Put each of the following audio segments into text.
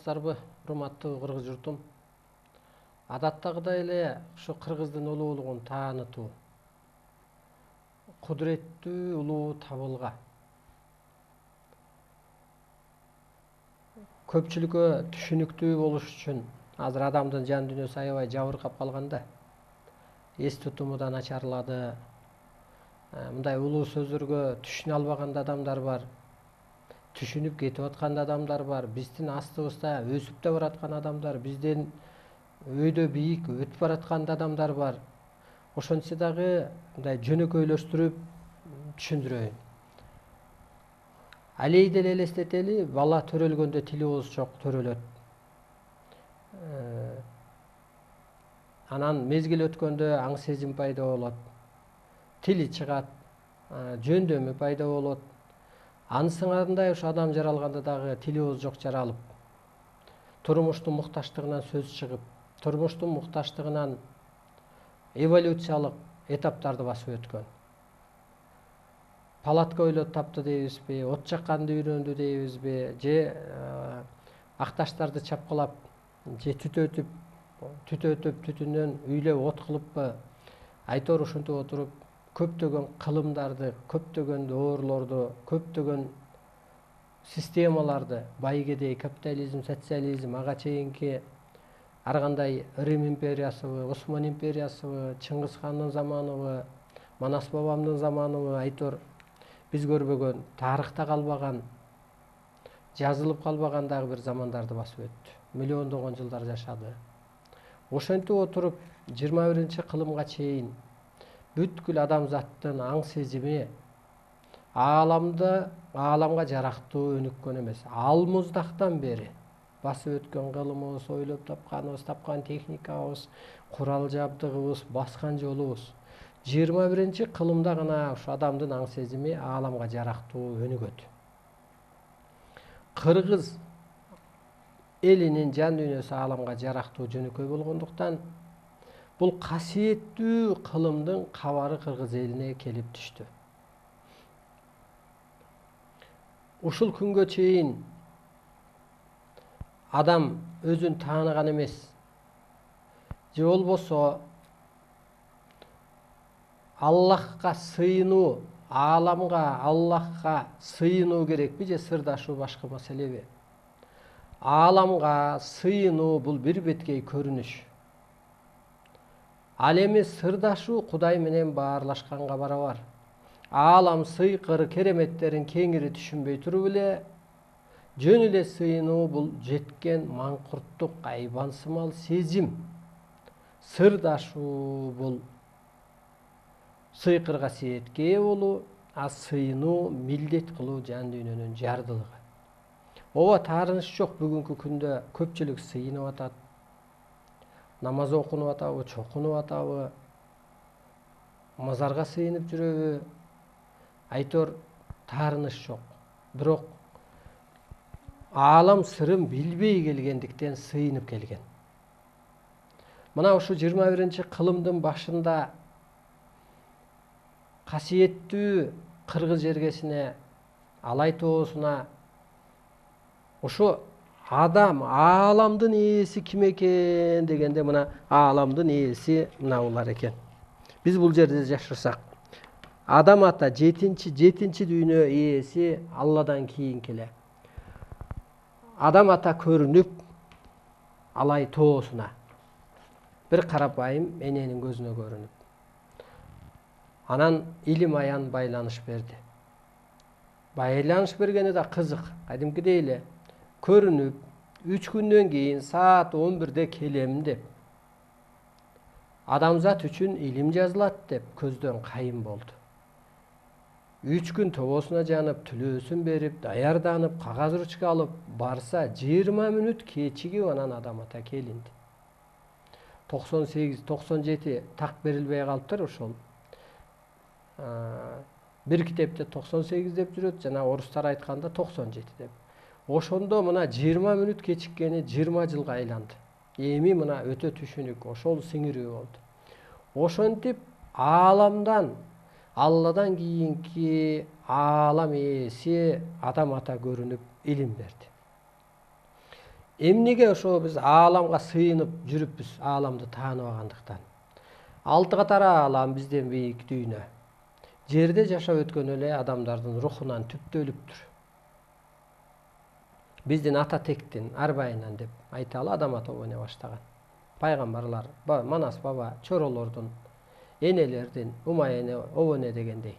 саламатсыздарбы, урматтуу кыргыз журтум. Адаттагыдай эле ушу кыргыздын улуулугун таанытуу, кудуреттүү улуу табылга көпчүлүккө түшүнүктүү болуш үчүн азыр адамдын жан дүйнөсү аябай жабыркап калганда, эс тутуму да начарлады. Мындай улуу сөздөргө түшүнө албаган адамдар бар, түшүнүп кетип аткан адамдар бар, биздин астыбызда өсүп да бараткан адамдар, бизден өйдө бийик өтүп бараткан адамдар бар. Ошентсе дагы мындай жөнөкөйлөштүрүп түшүндүрөйүн. Алейди эле элестетели, бала төрөлгөндө тили ооз жок, төрөлөт. Анан мезгил өткөндө аң сезим пайда болот, тили чыгат, жөндөмү пайда болот. Анысыңандай ушу адам жаралганда дагы тили ооз жок жаралып, турмуштун мукташтыгынан сөз чыгып, турмуштун мукташтыгынан эволюциялык этаптарды басып өткөн. Палатка ойлоп тапты дейбизби, от жакканды үйрөндү дейбизби, же акташтарды чапкылап, же түтөтүп түтүнөн үйлөп от кылыппы, айтор ушинтип отуруп көптөгөн кылымдарды, көптөгөн доорлорду, көптөгөн системаларды, байгедей капитализм, социализм, ага чейинки ар кандай Рим империясыбы, Осман империясыбы, Чыңгыз хандын заманыбы, Манас бабамдын заманыбы, айтор биз көрбөгөн, тарыхта калбаган, жазылып калбаган дагы бир замандарды басып өттү. Миллиондогон жылдар жашады. Ошентип отуруп 21-кылымга чейин бүткүл адамзаттын аң сезими ааламга жарактуу өнүккөн эмес. Ал муздактан бери басып өткөн кылымыбыз, ойлоп тапканыбыз, тапкан техникабыз, курал жабдыгыбыз, баскан жолубуз 21-кылымда гана ушу адамдын аң сезими ааламга жарактуу өнүгөт. Кыргыз элинин жан дүйнөсү ааламга жарактуу жөнөкөй болгондуктан бул касиеттүү кылымдын кабары кыргыз элине келип түштү. Ушул күнгө чейин адам өзүн тааныган эмес, же болбосо Аллахка сыйынуу, ааламга, Аллахка сыйынуу керекпи же сырдашуу башка маселеби? Ааламга сыйынуу бул бир беткей көрүнүш. Ал эми сырдашуу Кудай менен баарлашканга барабар. Аалам сыйкыр кереметтерин кеңири түшүнбөй туруп эле, жөн эле сыйынуу бул жеткен маңкурттук, айбансымал сезим. Сырдашуу бул сыйкыр касиетке ээ болуу, а сыйынуу милдет кылуу жан дүйнөнүн жардылыгы. Ооба, таарыныш жок, бүгүнкү күндө көпчүлүк сыйынып атат. Намаз окунуп атабы, чокунуп атабы, мазарга сыйынып жүрөбү? Айтор таарыныш жок. Бирок аалам сырын билбей келгендиктен сыйынып келген. Мына ушу 21-кылымдын башында касиеттүү кыргыз жергесине, Алай тоосуна ушу адам, ааламдын ээси ким экен дегенде, мына ааламдын ээси мына булар экен. Биз бул жерде жашасак, адам ата жетинчи дүйнө ээси Алладан кийинки эле. Адам ата көрүнүп Алай тоосуна, бир карапайым эненин көзүнө көрүнүп. Анан илим аян байланыш берди. Байланыш бергени да кызык, кадимкидей эле көрүнүп, 3 күндөн кийин саат 11-де келем деп, адамзат үчүн илим жазылат деп көздөн кайым болду. 3 күн тобосуна жанып, түлөөсүн берип, даярданып, кагаз ручка алып барса, 20 мүнөт кечигип анан адам ата келинди. 98-97 так берилбей калыптыр ошол. Бир китепте 98 деп жүрөт, жана орустар айтканда 97 деп. Ошондо мына 20 мүнөт кечиккени 20 жылга айланды. Эми мына өтө түшүнүк, ошол сиңирүү болду. Ошентип ааламдан, Алладан кийинки аалам ээси адам ата көрүнүп илим берди. Эмнеге ошо биз ааламга сыйынып жүрүппүз, ааламды тааныбагандыктан. Алты катары аалам бизден бийик дүйнө. Жерде жашап өткөн эле адамдардын рухунан түптөлүптүр. Биздин ата тектин арбайынан деп айталы адам ата обоне баштаган. Пайгамбарлар, Манас баба, чоролордун, энелердин, Умай эне обоне дегендей.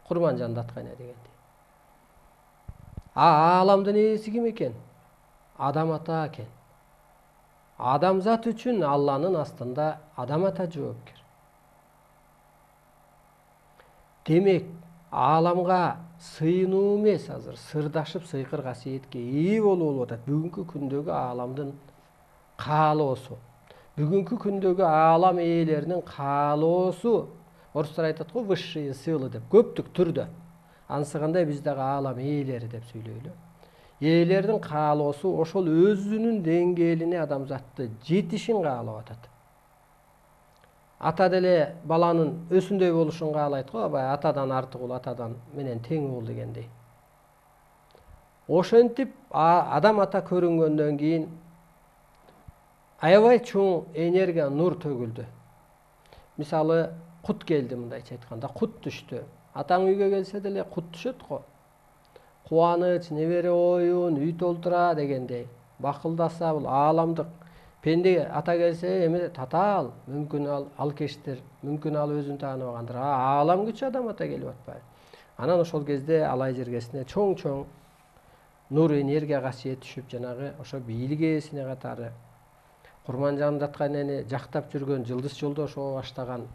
Курманжан датка эне дегендей. Ааламдын ээси ким экен? Адам ата экен. Адамзат үчүн Алланын астында адам ата жоопкер. Демек, ааламга сыйынуу эмес азыр сырдашып сыйкыр касиетке ээ болуп атат. Бүгүнкү күндөгү ааламдын каалоосу. Бүгүнкү күндөгү аалам ээлеринин каалоосу, орустар айтат го высшие силы деп, көптүк түрдө. Ансыгандай биз дагы аалам ээлери деп сүйлөйлү. Ээлердин каалоосу ошол өзүнүн деңгээлине адамзатты жетишин каалап атат. Ата деле баланын өсүндөй болушун каалайт го, атадан артык ул атадан менен тең ул дегендей. Ошентип адам ата көрүнгөндөн кийин аябай чоң энергия, нур төгүлдү. Мисалы, кут келди, мындайча айтканда, кут түштү. Атаң үйгө келсе деле кут түшөт го. Кубаныч, небере оюн, үй толтура дегендей. Бакылдаса бул ааламдык. Пенде ата келсе эме татаал, мүмкүн ал кештер, мүмкүн ал өзүн тааныбагандыр. Аалам күчү адам ата келип атпайбы? Анан ошол кезде алай жергесине чоң нур энергия касиет түшүп, жанагы ошо бийлик ээсине катары Курманжан датка энени жактап жүргөн, жылдыз жолдош боло баштаган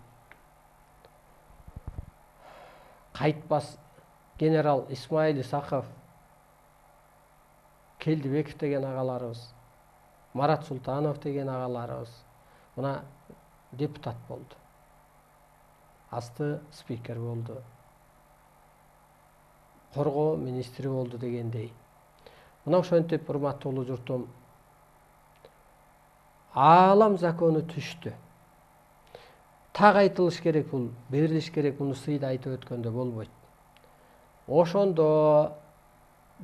кайтпас генерал Исмаил Исаков, Келдибеков деген агаларыбыз, Марат Султанов деген агаларыбыз мына депутат болду. Асты спикер болду. Коргоо министри болду дегендей. Мына ошентип, урматтуу журтум, аалам закону түштү. Так айтылыш керек, бул берилиш керек, муну сыйда айтып өткөндө болбойт. Ошондо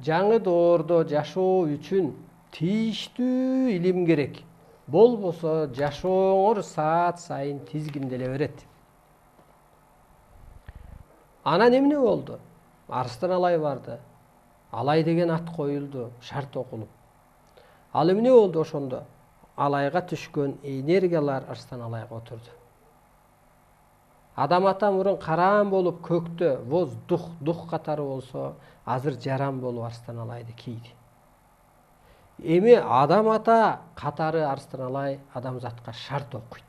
жаңы доордо жашоо үчүн тийиштүү илим керек. Болбосо жашооңор саат сайын тизгинделе берет. Анан эмне болду? Арыстан Алай барды. Алай деген ат коюлду, шарт окулуп. Ал эмне болду ошондо? Алайга түшкөн энергиялар Арыстан Алайга отурду. Адам ата мурун караан болуп көктө дух катары болсо, азыр жаран болуп Арыстан Алайды кийди. Эми адам ата катары Арыстан Алай адамзатка шарт окуйт.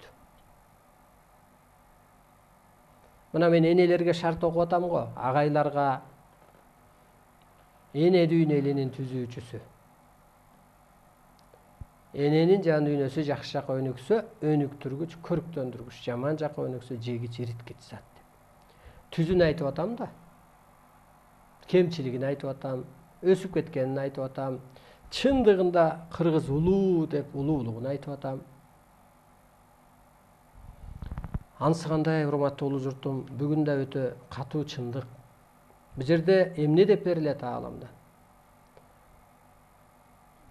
Мына мен энелерге шарт окуп атам го, агайларга. Эне дүйнө элинин түзүүчүсү. Эненин жан дүйнөсү жакшы жака өнүксө, өнүктүргүч, көрктөндүргүч, жаман жака өнүксө, жегич, ириткич зат. Түзүн айтып атам да. Кемчилигин айтып атам, өсүп кеткенин айтып атам. Чындыгында кыргыз улуу деп улуулугун айтып атам. Ансыгандай, урматтуу журтум, бүгүн да өтө катуу чындык. Бул жерде эмне деп берилет ааламда?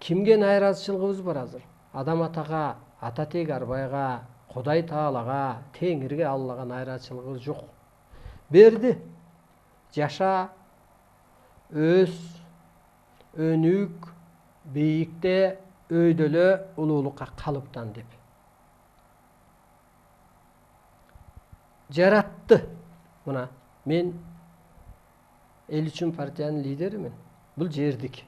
Кимге найразычылыгыбыз бар азыр? Адам атага, ата тег арбайга, Кудай Таалага, Теңирге, Аллага найразычылыгыбыз жок. Берди. Жаша, өс, өнүк, бийикте, өйдөлө, улуулукка калыптан деп. Жаратты. Мына мен эл үчүн партиянын лидеримин. Бул жердик.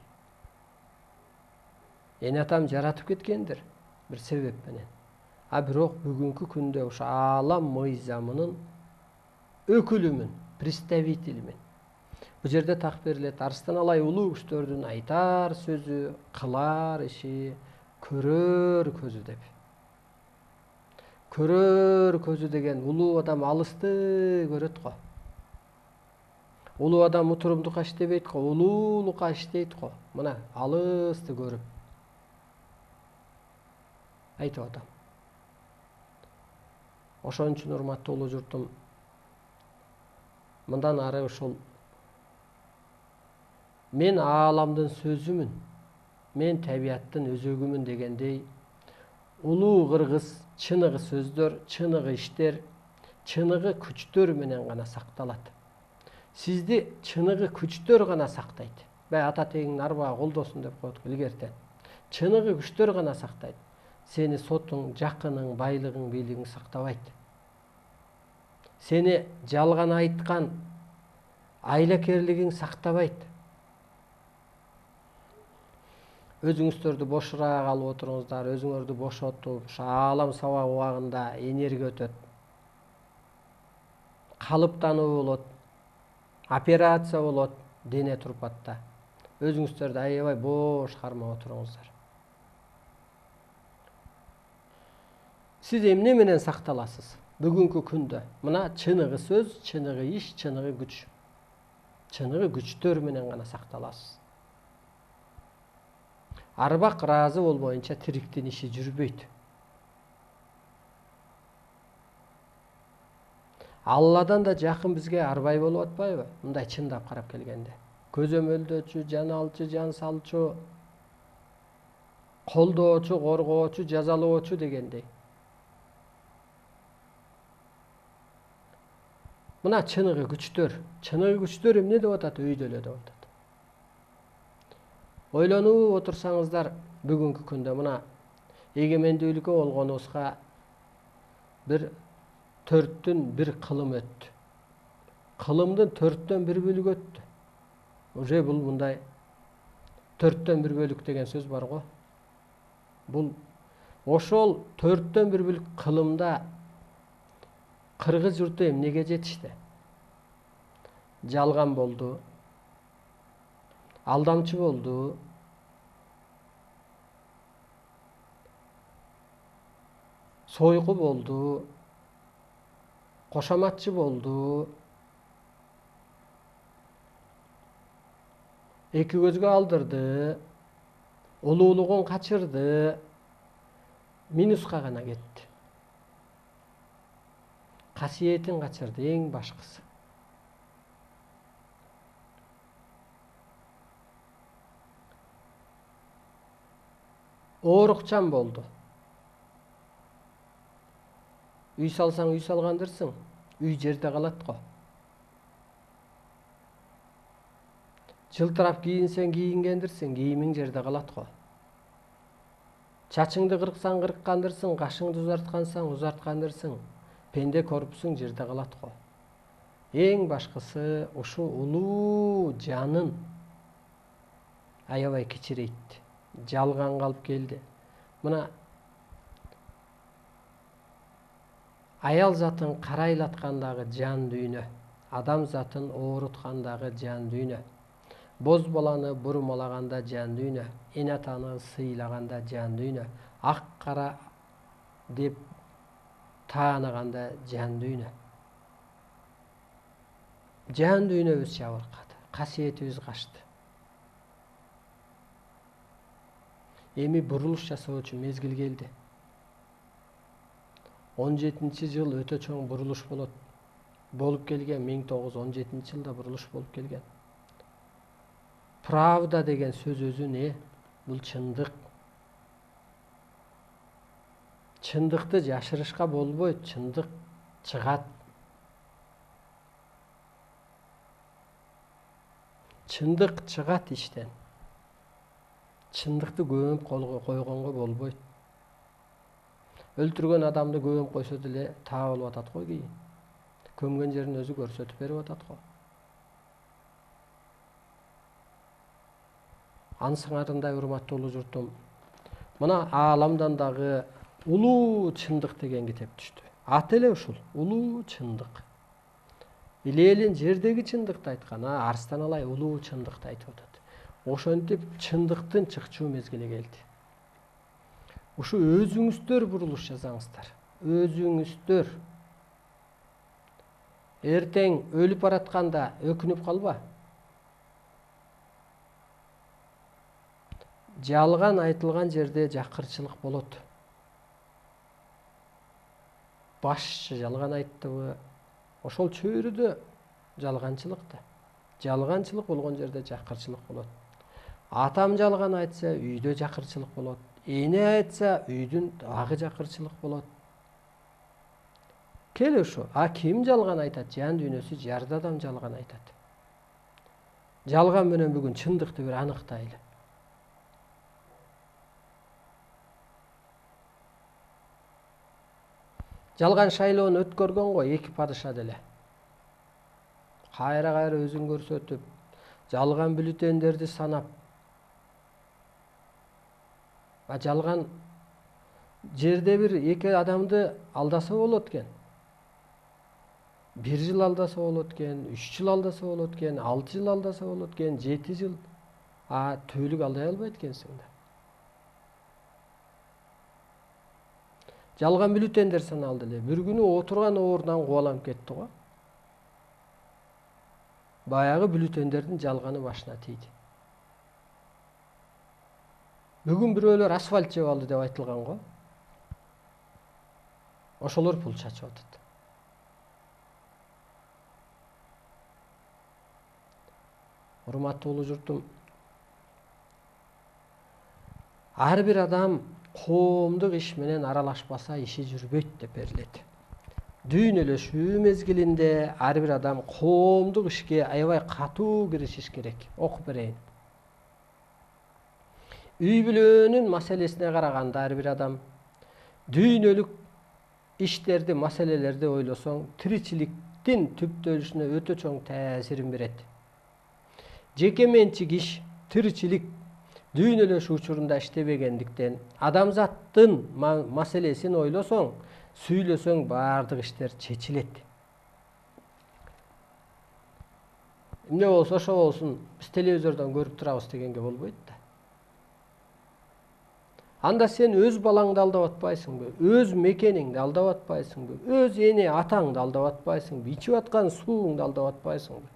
Эне атам жаратып кеткендир бир себеп менен. Бирок бүгүнкү күндө ошо аалам мыйзамынын өкүлүмүн, представителимин. Бул жерде так берилет. Арыстан Алай улуу күчтөрдүн айтар сөзү, кылар иши, көрөр көзү деп. Көрөр көзү деген улуу адам алысты көрөт го. Улуу адам утурумдукка иштебейт го, улуулукка иштейт го. Мына алысты көрүп айтып атам. Ошон үчүн урматтуу журтум, мындан ары ушул мен ааламдын сөзүмүн. мен табияттын өзөгүмүн дегендей, улуу кыргыз чыныгы сөздөр, чыныгы иштер, чыныгы күчтөр менен гана сакталат. Сизди чыныгы күчтөр гана сактайт. Ата тегиңдин арбагы колдосун деп коет илгертен. Чыныгы күчтөр гана сактайт. Сени сотуң, жакының, байлыгың, бийлигиң сактабайт. Сени жалган айткан айлакерлигиң сактабайт. Өзүңүздөрдү бошураак алып отуруңуздар, өзүңөрдү бошотуп, аалам сабак убагында энергия өтөт. Калыптануу болот, операция болот, дене турпатта. Өзүңүздөрдү аябай бош кармап отуруңуздар. Сиз эмне менен сакталасыз? Бүгүнкү күндө мына чыныгы сөз, чыныгы иш, чыныгы күч. Чыныгы күчтөр менен гана сакталасыз. Арбак ыраазы болбоюнча тириктин иши жүрбөйт. Алладан да жакын бизге арбай болуп атпайбы? Мындай чындап карап келгенде. Көзөмөлдөөчү, жан алчу, жан салчу, колдоочу, коргоочу, жазалоочу дегендей. Мына чыныгы күчтөр. Чыныгы күчтөр эмне деп атат? Өйдө эле деп атат. Ойлонуп отурсаңыздар, бүгүнкү күндө мына эгемендүүлүккө болгонубузга бир 4-1 кылым өттү. Кылымдын 4-1 бөлүгү өттү. Уже бул мындай 4-1 бөлүк деген сөз бар го. Бул ошол 4-1 бөлүк кылымда кыргыз журту эмнеге жетишти? Жалган болду, алдамчы болду, сойку болду, кошоматчы болду, эки көзгө алдырды, улуулугун качырды, минуска гана кетти. Касиетин качырды, эң башкысы. Оорукчан болду. Үй салсаң үй салгандырсың, үй жерде калат го. Жылтырап кийинсең кийингендирсиң, кийимиң жерде калат го. Чачыңды кырксаң кырккандырсың, кашыңды узарткансаң узарткандырсың, пенде корпусуң жерде калат го. Эң башкысы ушу улуу жанын аябай кичирейт. Жалган калып келди. Мына аял затын карайлаткандагы жан дүйнө, адам затын ооруткандагы жан дүйнө, боз баланы бурмалаганда жан дүйнө, эн атаны сыйлаганда жан дүйнө, ак кара деп таанаганда жан дүйнө. Жан дүйнөбүз жабыркады, касиетибиз качты. Эми бурулуш жасоо үчүн мезгил келди. 17-жыл өтө чоң бурулуш болот. Болуп келген 1917-жылда бурулуш болуп келген. Правда деген сөз өзү не? Бул чындык. Чындыкты жашырышка болбойт, чындык чыгат. Чындык чыгат иштен. Чындыкты көмүп койгонго болбойт. Өлтүргөн адамды көмүп койсо деле таа болуп атат го кийин. Көмгөн жерин өзү көрсөтүп берип атат го. Ансыңарындай урматтуу улуу журтум. Мына ааламдан дагы улуу чындык деген китеп түштү. Аты эле ушул, улуу чындык. Илелин жердеги чындыкты айткан, арстан алай улуу чындыкты айтып атат. Ошентип чындыктын чыкчуу мезгили келди. Ушу өзүңүздөр бурулуш жасаңыздар. Өзүңүздөр. Эртең өлүп баратканда өкүнүп калба. Жалган айтылган жерде жакырчылык болот. Башчы жалган айттыбы, ошол чөйрөдө жалганчылык да. Жалганчылык болгон жерде жакырчылык болот. Атам жалган айтса, үйдө жакырчылык болот. Эне айтса, үйдүн дагы жакырчылык болот. Кел ушу. Ким жалган айтат? Жан дүйнөсү жарды адам жалган айтат. Жалган менен бүгүн чындыкты бир аныктайлы. Жалган шайлоону өткөргөн го эки падыша деле. Кайра өзүн көрсөтүп, жалган бюллетендерди санап, жалган жерде бир эки адамды алдаса болот экен. 1 жыл алдаса болот экен, 3 жыл алдаса болот экен, 6 жыл алдаса болот экен, 7 жыл. Түбөлүк алдай албайт экенсиң да. Жалган бюллетендер саналды эле. Бир күнү отурган ордунан кубаланып кетти го. Баягы бюллетендердин жалганы башына тийди. Бүгүн бирөөлөр асфальт жеп алды деп айтылган го. Ошолор пул чачып атат. Урматтуу улуу журтум, ар бир адам коомдук иш менен аралашпаса иши жүрбөйт деп берилет. Дүйнөлөшүү мезгилинде ар бир адам коомдук ишке аябай катуу киришиш керек. Окуп берейин. Үй бүлөнүн маселесине караганда ар бир адам дүйнөлүк иштерди, маселелерди ойлосоң, тиричиликтин түптөлүшүнө өтө чоң таасирин берет. Жеке менчик иш, тиричилик дүйнөлөшүү учурунда иштебегендиктен, адамзаттын маселесин ойлосоң, сүйлөсөң баардык иштер чечилет. Эмне болсо ошо болсун, биз телевизордон көрүп турабыз дегенге болбойт да. Анда сен өз балаңды алдап атпайсыңбы, өз мекениңди алдап атпайсыңбы, өз эне атаңды алдап атпайсыңбы, ичип аткан сууңду алдап атпайсыңбы?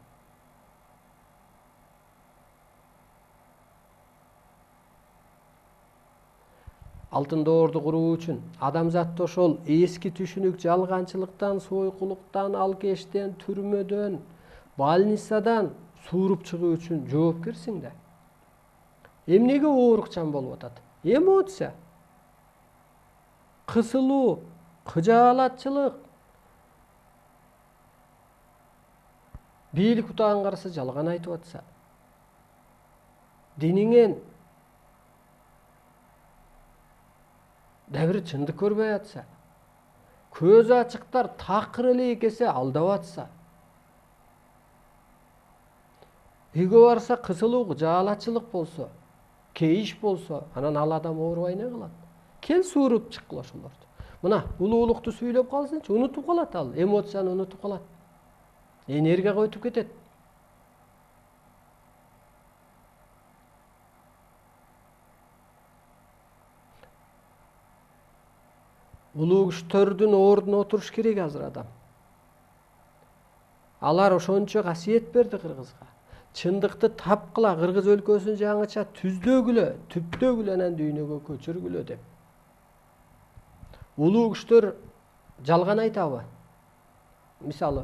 Алтын доорду куруу үчүн адамзатты ошол эски түшүнүк жалганчылыктан, сойкулуктан, алкештен, түрмөдөн, больницадан сууруп чыгуу үчүн жоопкерсиң да. Эмнеге оорукчан болуп атат? Эмоция, кысылуу, кыжаалатчылык. Бийлик утаган караса жалган айтып атса, диниңен да бир чындык көрбөй атса, көзү ачыктар такыр эле экесе алдап атса, үйгө барса кысылуу, кыжаалатчылык болсо, кейиш болсо, анан ал адам оорубай эмне кылат? Кел сууруп чыккыла ошолорду. Мына улуулукту сүйлөп калсынчы, унутуп калат ал, эмоцияны унутуп калат. Энергияга өтүп кетет. Улуу күчтөрдүн ордуна отуруш керек азыр адам. Алар ошончо касиет берди кыргызга. Чындыкты тапкыла, кыргыз өлкөсүн жаңыча түздөгүлө, түптөгүлө, анан дүйнөгө көчүргүлө деп. Улуу күчтөр жалган айтабы? Мисалы,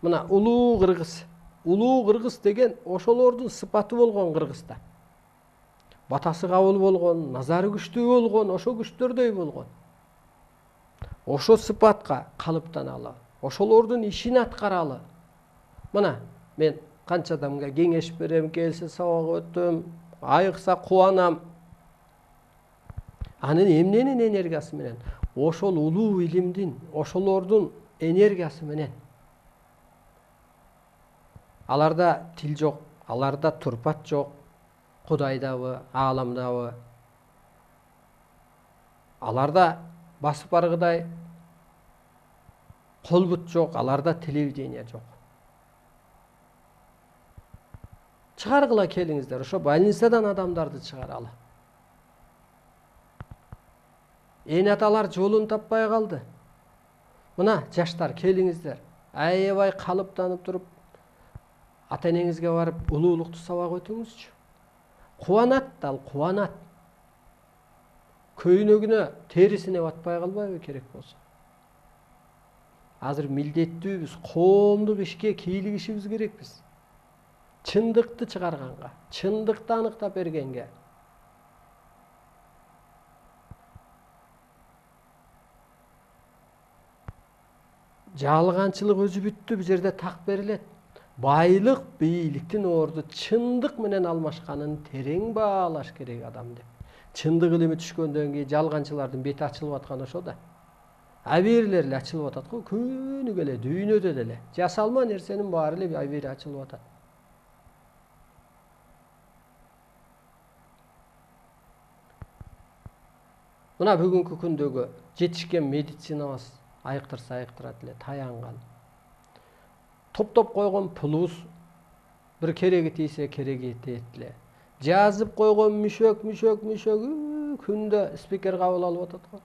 мына улуу кыргыз деген ошолордун сыпаты болгон кыргызда. Батасы кабыл болгон, назары күчтүү болгон, ошо күчтөрдөй болгон. Ошо сыпатка калыптаналы, ошолордун ишин аткаралы. Мына мен канча адамга кеңеш берем, келсе сабак өтөм, айыкса кубанам. Анын эмненин энергиясы менен? Ошол улуу илимдин, ошолордун энергиясы менен. Аларда тил жок, аларда турпат жок, Кудайдабы, ааламдабы. Аларда басып баргыдай кол бут жок, аларда телевидение жок. Чыгаргыла келиңиздер, ошо больницадан адамдарды чыгаралы. Эне аталар жолун таппай калды. Мына жаштар келиңиздер, аябай калыптанып туруп, ата энеңизге барып улуулукту сабак өтүңүзчү. Кубанат, ал кубанат. Көйнөгүнө терисине батпай калбайбы керек болсо? Азыр милдеттүүбүз, коомдук ишке кийлигишибиз керекпиз. чындыкты чыгарганга, чындыкты аныктап бергенге. Жалганчылык өзү бүттү, бул жерде так берилет. Байлык, бийликтин орду чындык менен алмашканын терең баалаш керек адам деп. Чындык илими түшкөндөн кийин жалганчылардын бети ачылып аткан ошо да. Абийирлер эле ачылып атат го, күнүгө эле дүйнөдө деле. Жасалма нерсенин баары эле абийири ачылып атат. Мына бүгүнкү күндөгү жетишкен медицинабыз айыктырса айыктырат эле, таянган. Топтоп койгон пулубуз бир кереги тийсе кереги тиет эле. Жазып койгон мүшөк күндө спикер кабыл алып атат го.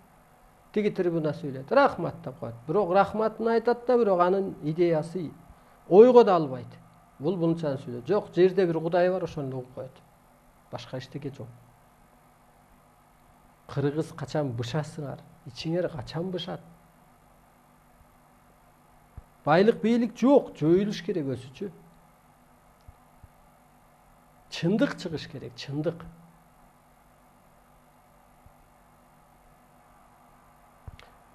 Тиги трибуна сүйлөйт, рахмат деп коет. Бирок рахматын айтат да, бирок анын идеясы ойго да албайт. Бул бунчаны сүйлөйт. Жок, жерде бир Кудай бар, ошону угуп коет. Башка эчтеке жок. Кыргыз качан бышасыңар? Ичиңер качан бышат? Байлык, бийлик жок, жоюлуш керек өзүчө. Чындык чыгыш керек, чындык.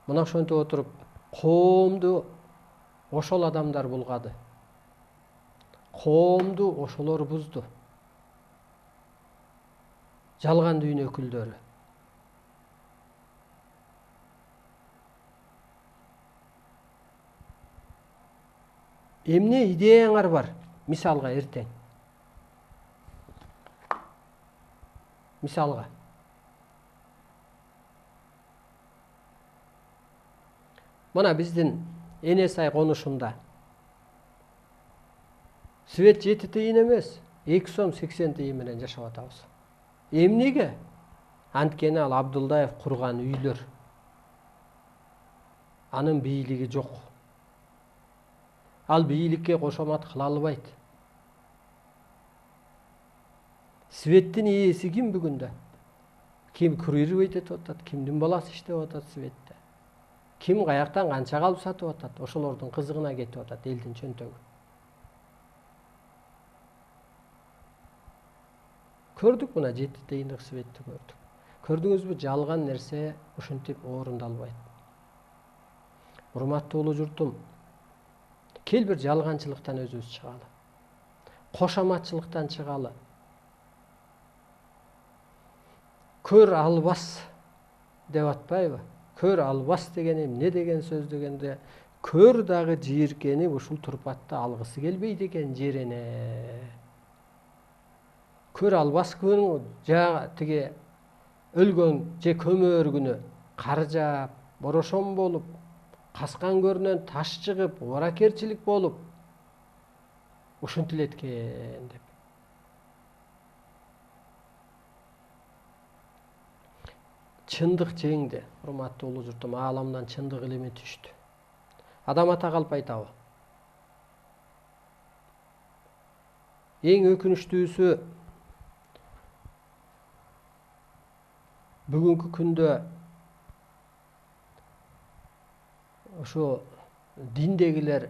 Мына ошентип отуруп, коомду ошол адамдар булгады. Коомду ошолор бузду. Жалган дүйнө өкүлдөрү. Эмне идеяңар бар? Мисалга эртең. Мисалга. Мына биздин Эне Сай конушунда свет 7 тыйын эмес, 2 сом 80 тыйын менен жашап атабыз. Эмнеге? Анткени ал Абдулдаев курган үйлөр. Анын бийлиги жок. Ал бийликке кошомат кыла албайт. Светтин ээси ким бүгүндө? Ким курьербейт этип атат, кимдин баласы иштеп атат светте? Ким каяктан канча калып сатып атат? Ошолордун кызыгына кетип атат элдин чөнтөгү. Көрдүк мына 7 тыйындык светти көрдүк. Көрдүңүзбү, жалган нерсе ушинтип орундалбайт. Урматтуу улуу журтум, кел бир жалганчылыктан өзүбүз чыгалы. Кошоматчылыктан чыгалы. Көр албас деп атпайбы? Көр албас деген эмне деген сөз дегенде, көр дагы жийиркенип ушул турпатты алгысы келбейт экен жерене. Көр албас күнү жа тиги өлгөн же көмөргүнү кар жаап, борошон болуп, каскан көрүнөн таш чыгып, ооракерчилик болуп, ушинтип эле экен деп. Чындык жеңди, урматтуу улуу журтум, ааламдан чындык илими түштү. Адам ата калып айтабы? Эң өкүнүчтүүсү бүгүнкү күндө ошо диндегилер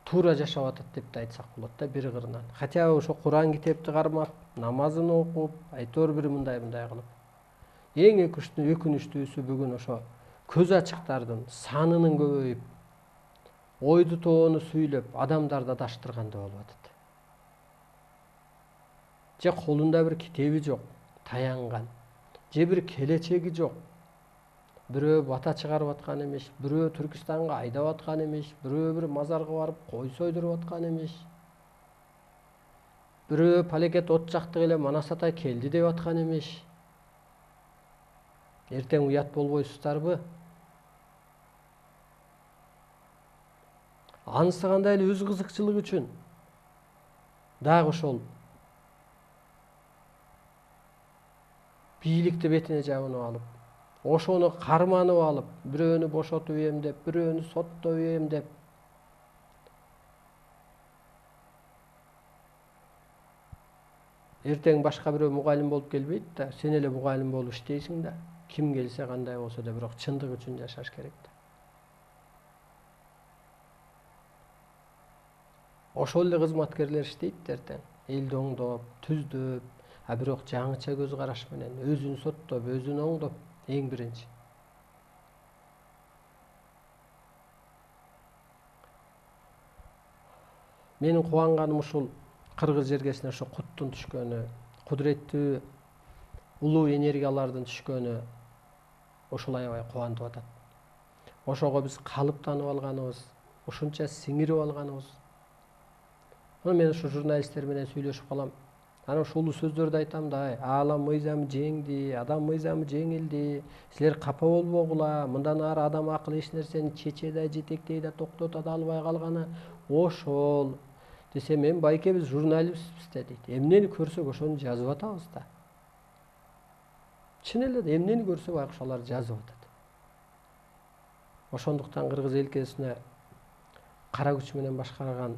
туура жашап атат деп да айтсак болот да бир кырынан. Хотя ошо Куран китепти кармап, намазын окуп, айтор бир мындай кылып. Эң өкүнүчтүүсү бүгүн ошо көз ачыктардын санынын көбөйүп, ойду тоону сүйлөп, адамдарды адаштырганда болуп атат. Же колунда бир китеби жок, таянган, же бир келечеги жок. Бирөө бата чыгарып аткан эмес, бирөө Түркистанга айдап аткан эмес, бирөө бир мазарга барып кой сойдуруп аткан эмес. Бирөө палекет от жактык эле Манас Атай келди деп аткан эмес. Эртең уят болбойсуздарбы? Анысы кандай эле өз кызыкчылыгы үчүн дагы ошол бийликти бетине жабынып алып, ошону карманып алып, бирөөнү бошотуп ийем деп, бирөөнү соттоп ийем деп. Эртең башка бирөө мугалим болуп келбейт да, сен эле мугалим болуп иштейсиң да. Ким келсе кандай болсо да, бирок чындык үчүн жашаш керек да. ошол эле кызматкерлер иштейт эртең, элди оңдоп, түздөп, а бирок жаңыча көз караш менен өзүн соттоп, өзүн оңдоп эң биринчи. Менин кубанганым ушул кыргыз жергесине ошо куттун түшкөнү, кудуреттүү улуу энергиялардын түшкөнү ушул аябай кубантып атат. Ошого биз калыптанып алганыбыз, ушунча сиңирип алганыбыз. Мен ушу журналисттер менен сүйлөшүп калам. Анан ушул сөздөрдү айтам да, аалам мыйзамы жеңди, адам мыйзамы жеңилди, силер капа болбогула, мындан ары адам акылы эч нерсени чече да, жетектей да, токтото да албай калганы ошол. Десе, мен байке биз журналистпиз да дейт. Эмнени көрсөк ошону жазып атабыз да. Чын эле эмнени көрсө байкуш алар жазып атат. Ошондуктан кыргыз элкесине кара күч менен башкарган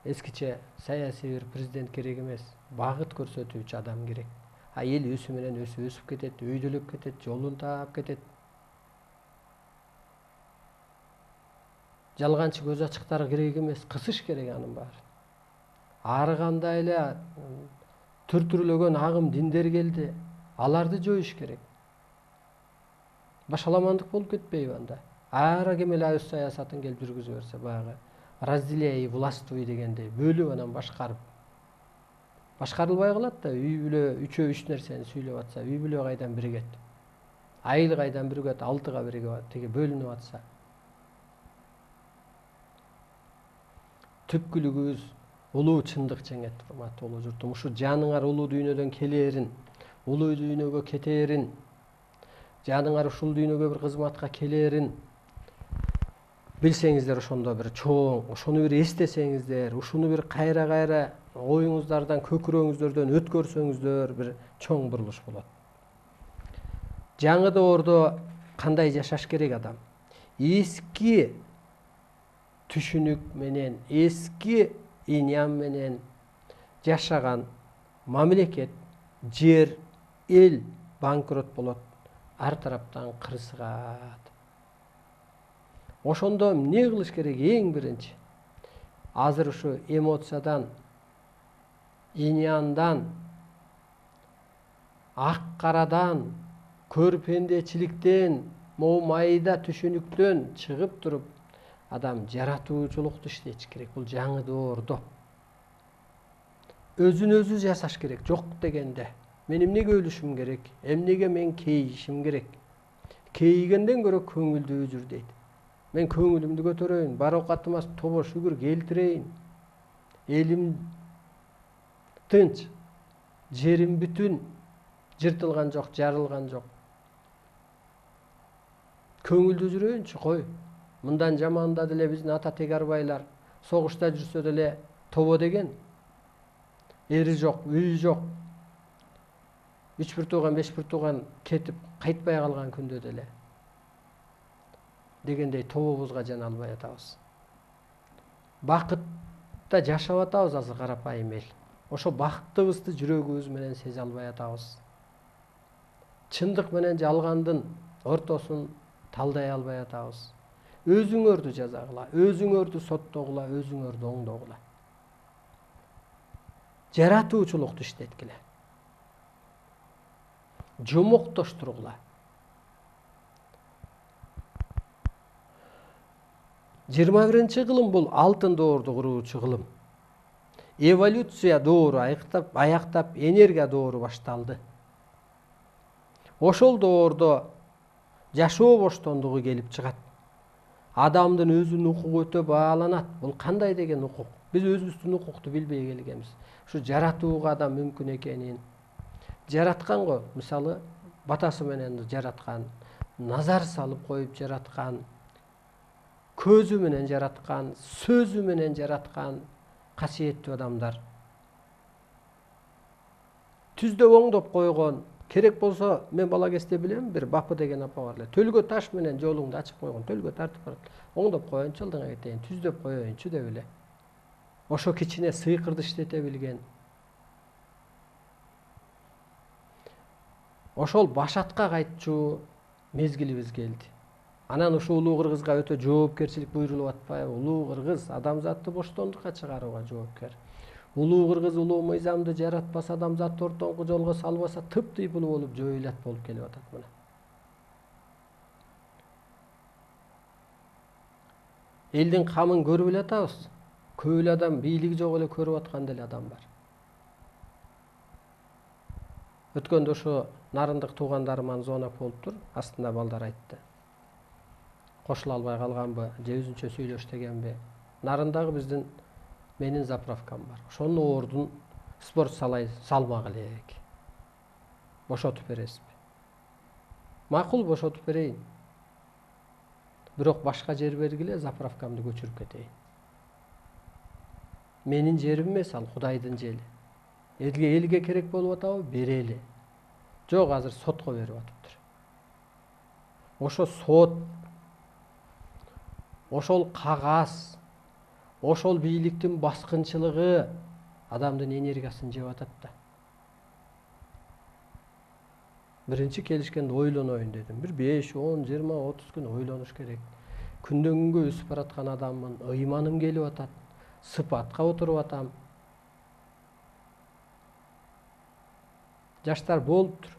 эскиче саясий бир президент керек эмес, багыт көрсөтүүчү адам керек. А эл өсү менен өсүп кетет, өйдөлөп кетет, жолун таап кетет. Жалганчы көз ачыктар керек эмес, кысыш керек анын баары. Ары кандай эле түр-түрлөгөн агым диндер келди, аларды жоюш керек. Башаламандык болуп кетпейби анда? Ары кем эле өз саясатын келип жүргүзө берсе, баягы разделяй и властвуй дегендей, бөлүп анан башкарып. Башкарылбай калат да, үй бүлө үчөө үч нерсени сүйлөп атса, үй бүлө кайдан биригет? Айыл кайдан биригет, алтыга биригет, тиги бөлүнүп атса. Түпкүлүгүбүз улуу чындык жеңет, урматтуу улуу журтум. Ушу жаныңар улуу дүйнөдөн келээрин, улуу дүйнөгө кетээрин, жаныңар ушул дүйнөгө бир кызматка келээрин билсеңиздер, ошондо бир чоң, ошону бир эстесеңиздер, ушуну бир кайра оюңуздардан, көкүрөгүңүздөрдөн өткөрсөңүздөр, бир чоң бурулуш болот. Жаңы доордо кандай жашаш керек адам? Эски түшүнүк менен, эски иням менен жашаган мамлекет, жер, эл банкрот болот, ар тараптан кырсыгат. Ошондо эмне кылыш керек? Эң биринчи, азыр ушу эмоциядан, иняндан, ак карадан, көрпендечиликтен, майда түшүнүктөн чыгып туруп, адам жаратуучулукту иштеш керек. Бул жаңы доордо өзүн өзү жасаш керек. Жок дегенде мен эмнеге өлүшүм керек, эмнеге мен кейишим керек? Кейигенден көрө көңүлдүү жүр дейт. Мен көңүлүмдү көтөрөйүн, бар оокатыма тобо шүгүр келтирейин, элим тынч, жерим бүтүн, жыртылган жок, жарылган жок. Көңүлдүү жүрөйүнчү, кой. Мындан жаманда деле биздин ата тегарбайлар согушта жүрсө деле тобо деген, эри жок, үйү жок, 3 бир тууган, 5 бир тууган кетип кайтпай калган күндө деле дегендей тобобузга жана албай атабыз. Бакытта жашап атабыз азыр карапайым эл. Ошо бакыттыбызды жүрөгүбүз менен сезе албай атабыз. Чындык менен жалгандын ортосун талдай албай атабыз. Өзүңөрдү жазагыла, өзүңөрдү соттогула, өзүңөрдү оңдогула. Жаратуучулукту иштеткиле. Жомоктоштургула. 21-чи кылым бул алтын доорду куруучу кылым. Эволюция доору аяктап, энергия доору башталды. Ошол доордо жашоо боштондугу келип чыгат. Адамдын өзүнүн укугу өтө бааланат. Бул кандай деген укук? Биз өзүбүздүн укукту билбей келгенбиз. Ушу жаратууга да мүмкүн экенин. Жараткан го, мисалы, батасы менен жараткан, назар салып коюп жараткан, көзү менен жараткан, сөзү менен жараткан касиеттүү адамдар. Түздө оңдоп койгон, керек болсо мен бала кезде билем, бир Бапы деген апа бар эле. Төлгө таш менен жолуңду ачып койгон, төлгө тартып барат. Оңдоп коеюнчу, алдыңа кетейин, түздөп коеюнчу деп эле. Ошо кичине сыйкырды иштете билген. Ошол башатка кайтчу мезгилибиз келди. Анан ушул улуу кыргызга өтө жоопкерчилик буйрулуп атпайбы? Улуу кыргыз адамзатты боштондукка чыгарууга жоопкер. Улуу кыргыз улуу мыйзамды жаратпаса, адамзатты ортоңку жолго салбаса, тыптыйпыл болуп жоюлат болуп келип атат мына. Элдин камын көрүп эле атабыз. Көп эле адам бийлиги жок эле көрүп аткан деле адам бар. Өткөндө ошо нарындык туугандарыман звонок болуптур. Астында балдар айтты. Кошула албай калганбы, же өзүнчө сүйлөш дегенби? Нарындагы биздин менин заправкам бар. Ошонун ордун спорт салмак элек. Бошотуп бересизби? Макул, бошотуп берейин. Бирок башка жер бергиле, заправкамды көчүрүп кетейин. Менин жерим эмес, ал Кудайдын жери. Элге керек болуп атабы? Берели. Жок, азыр сотко берип атыптыр. Ошо сот, ошол кагаз, ошол бийликтин баскынчылыгы адамдын энергиясын жеп атат да. Биринчи келишкенде ойлоноюн дедим. Бир 5, 10, 20, 30 күн ойлонуш керек. Күндөн күнгө өсүп бараткан адаммын, ыйманым келип атат, сыпатка отуруп атам. Жаштар болуптур.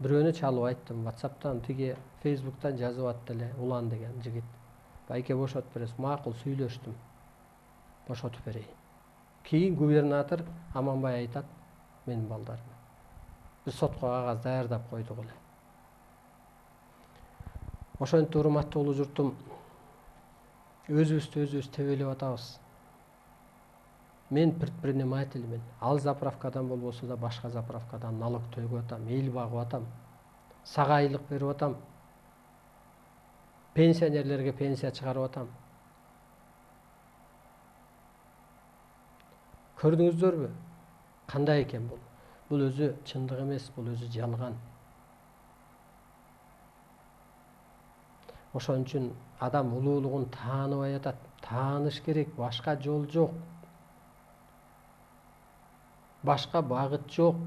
Бирөөнү чалып айттым, WhatsApp'тан, тиги Facebook'тан жазып атты эле, Улан деген жигит. Байке бошотуп бересиз, макул сүйлөштүм. Бошотуп берейин. Кийин губернатор Аманбай айтат менин балдарыма. Биз сотко кагаз даярдап койдук эле. Ошентип урматтуу улуу журтум, өзүбүздү өзүбүз тебелеп атабыз. Мен предпринимательмин. Ал заправкадан болбосо да башка заправкадан налог төлөп атам, эл багып атам. Сага айлык берип атам. Пенсионерлерге пенсия чыгарып атам. Көрдүңүздөрбү? Кандай экен бул? Бул өзү чындык эмес, бул өзү жалган. Ошон үчүн адам улуулугун тааныбай атат. Тааныш керек, башка жол жок. Башка багыт жок.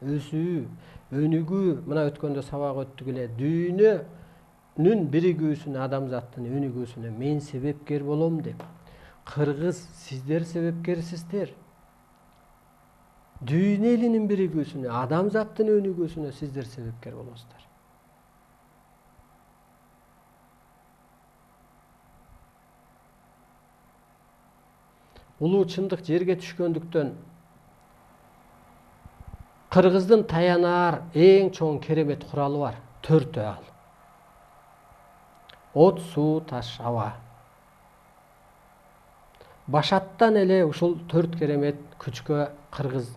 Өсүү, өнүгүү, мына өткөндө сабак өттүк эле. Дүйнөнүн биригүүсүнө, адамзаттын өнүгүүсүнө мен себепкер болом деп. Кыргыз, сиздер себепкерсиздер. Дүйнө элинин биригүүсүнө, адамзаттын өнүгүүсүнө сиздер себепкер болосуздар. Улуу чындык жерге түшкөндүктөн Кыргыздын таянаар эң чоң керемет куралы бар. 4 ал. От, суу, таш, аба. Башаттан эле ушул 4 керемет күчкө кыргыз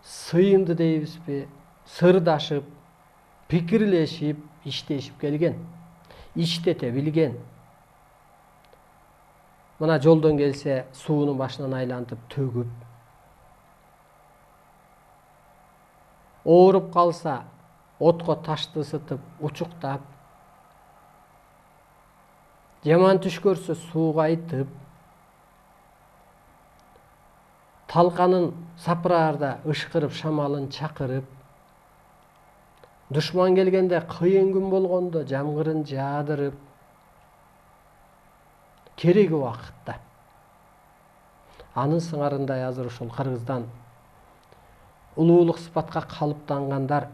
сыйынды дейбизби, сырдашып, пикирлешип, иштешип келген. Иштете билген. Мына жолдон келсе, суунун башынан айлантып төгүп, ооруп калса, отко ташты ысытып, учуктап, жаман түш көрсө сууга айтып, талканын сапыраарда ышкырып, шамалын чакырып, душман келгенде, кыйын күн болгондо жамгырын жаадырып, кереги убакытта. Анын сыңарындай азыр ушул Кыргыздан улуулук сыпатка калыптангандар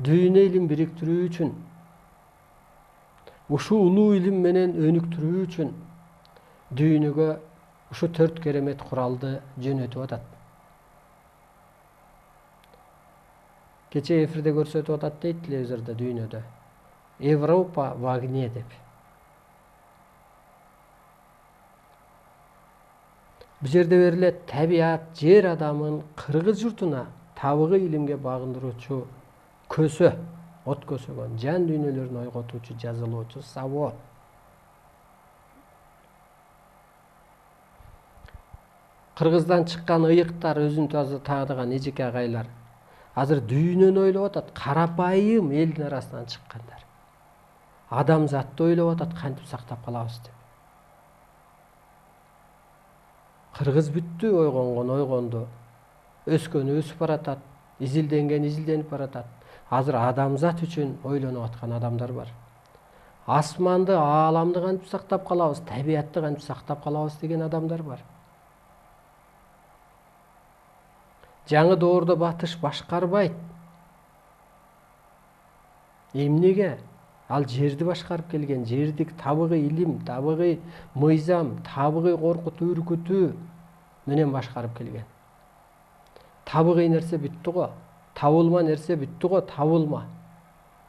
дүйнө элин бириктирүү үчүн, ушу улуу илим менен өнүктүрүү үчүн дүйнөгө ушу 4 керемет куралды жөнөтүп атат. Кече эфирде көрсөтүп атат дейт телевизордо дүйнөдө. Европа в огне деп. Бул жерде берилет табият, жер адамын кыргыз журтуна табыгы илимге багындыруучу көсө, от көсөгөн, жан дүйнөлөрүн ойготуучу, жазылуучу сабоо. Кыргыздан чыккан ыйыктар, өзүн таадаган эжеке агайлар азыр дүйнөнү ойлоп атат, карапайым элдин арасынан чыккандар. Адамзатты ойлоп атат, кантип сактап калабыз деп. Кыргыз бүттү, ойгонгон ойгонду, өскөнү өсүп баратат, изилденген изилденип баратат. Азыр адамзат үчүн ойлонуп аткан адамдар бар. Асманды, ааламды кантип сактап калабыз, табиятты кантип сактап калабыз деген адамдар бар. Жаңы доордо батыш башкарбайт. Эмнеге? Ал жерди башкарып келген, жердик табигый илим, табигый мыйзам, табигый коркутуу, үркүтүү менен башкарып келген. Табигый нерсе бүттү го, табылма нерсе бүттү го, табылма.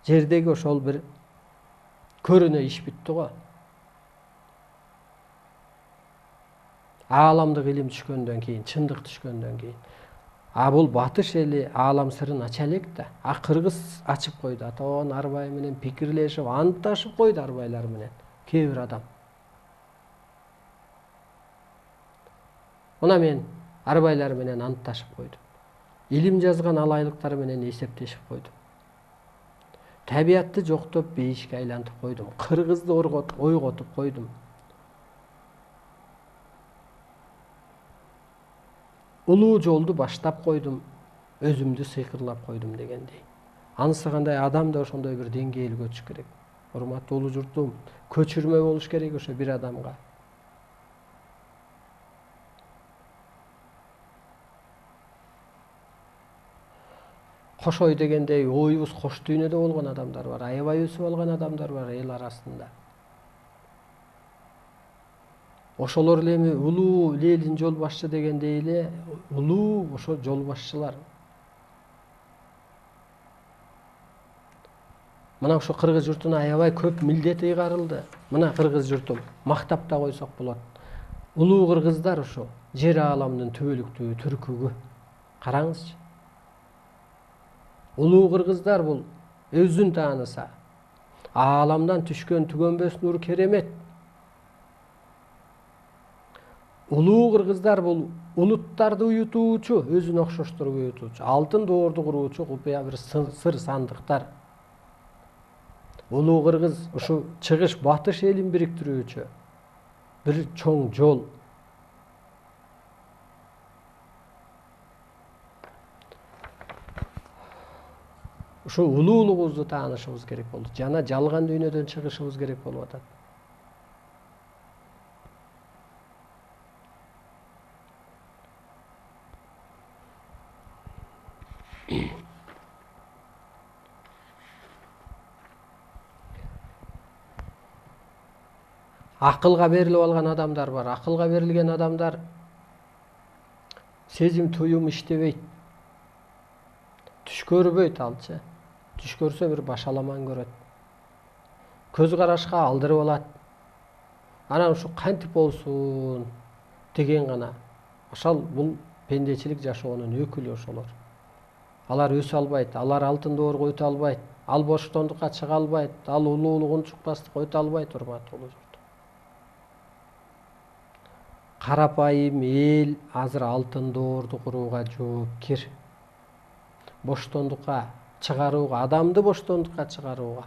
Жердеги ошол бир көрүнө иш бүттү го. Ааламдык илим түшкөндөн кийин, чындык түшкөндөн кийин. А бул батыш эли аалам сырын ача элек да. А кыргыз ачып койду. Атабан Арбай менен пикирлешип, антташып койду Арбайлар менен. Кээ бир адам. Мына мен Арбайлар менен антташып койдум. Илим жазган алайлыктар менен эсептешип койдум. Табиятты жоктоп бейишке айлантып койдум. Кыргызды ойготуп койдум. Улуу жолду баштап койдум, өзүмдү сыйкырлап койдум дегендей. Анысы кандай адам да ошондой бир деңгээлге өтүш керек. Урматтуу улуу журтум, көчүрмө болуш керек ошо бир адамга. Кош ой дегендей оюбуз кош дүйнөдө болгон адамдар бар, аябай өсүп алган адамдар бар эл арасында. Ошолор эле эми улуу Ленин жол башчы дегендей эле улуу ошо жол башчылар. Мына ошо кыргыз журтуна аябай көп милдет ыйгарылды. Мына кыргыз журтум мактап да койсок болот. Улуу кыргыздар ошо жер ааламдын түбөлүктүү түркүгү. Караңызчы. Улуу кыргыздар бул өзүн тааныса, ааламдан түшкөн түгөнбөс нур керемет. Улуу кыргыздар бул улуттарды уютуучу, өзүнө окшоштуруп уютуучу, алтын доорду куруучу купуя бир сыр сандыктар. Улуу кыргыз ушу чыгыш батыш элин бириктирүүчү бир чоң жол. Ушу улуулугубузду таанышыбыз керек болду. Жана жалган дүйнөдөн чыгышыбыз керек болуп атат. Акылга берилип алган адамдар бар. Акылга берилген адамдар сезим туюм иштебейт. Түш көрбөйт алчы. Түш көрсө бир башаламан көрөт. Көз карашка алдырып алат. Анан ушу кантип болсун деген гана. Ошол бул пендечилик жашоонун өкүлү ошолор. Алар өсө албайт, алар алтын доорго өтө албайт, ал боштондукка чыга албайт, ал улуулук унчукпастыкка өтө албайт, урматтуу улуу журт. Карапайым эл азыр алтын доорду курууга жоопкер. Боштондукка чыгарууга, адамды боштондукка чыгарууга.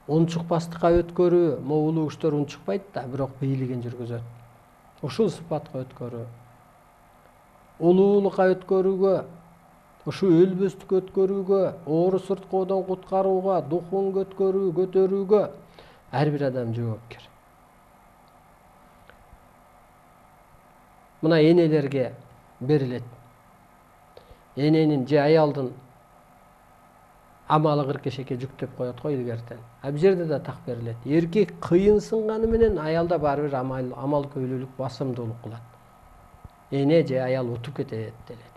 Унчукпастыкка өткөрүү, могу улуу күчтөр унчукпайт да, бирок бийлигин жүргүзөт. Ушул сыпатка өткөрүү. Улуулукка өткөрүүгө, ушу өлбөстүккө өткөрүүгө, оору сырткоодон куткарууга, духун көтөрүүгө ар бир адам жоопкер. Мына энелерге берилет. Эненин же аялдын амалы кыркешекке жүктөп коет го илгертен. А бул жерде да так берилет. Эркек кыйынсынганы менен аялда баары бир амал көйлөлүк басымдуулук кылат. Эне же аял утуп кетет делет.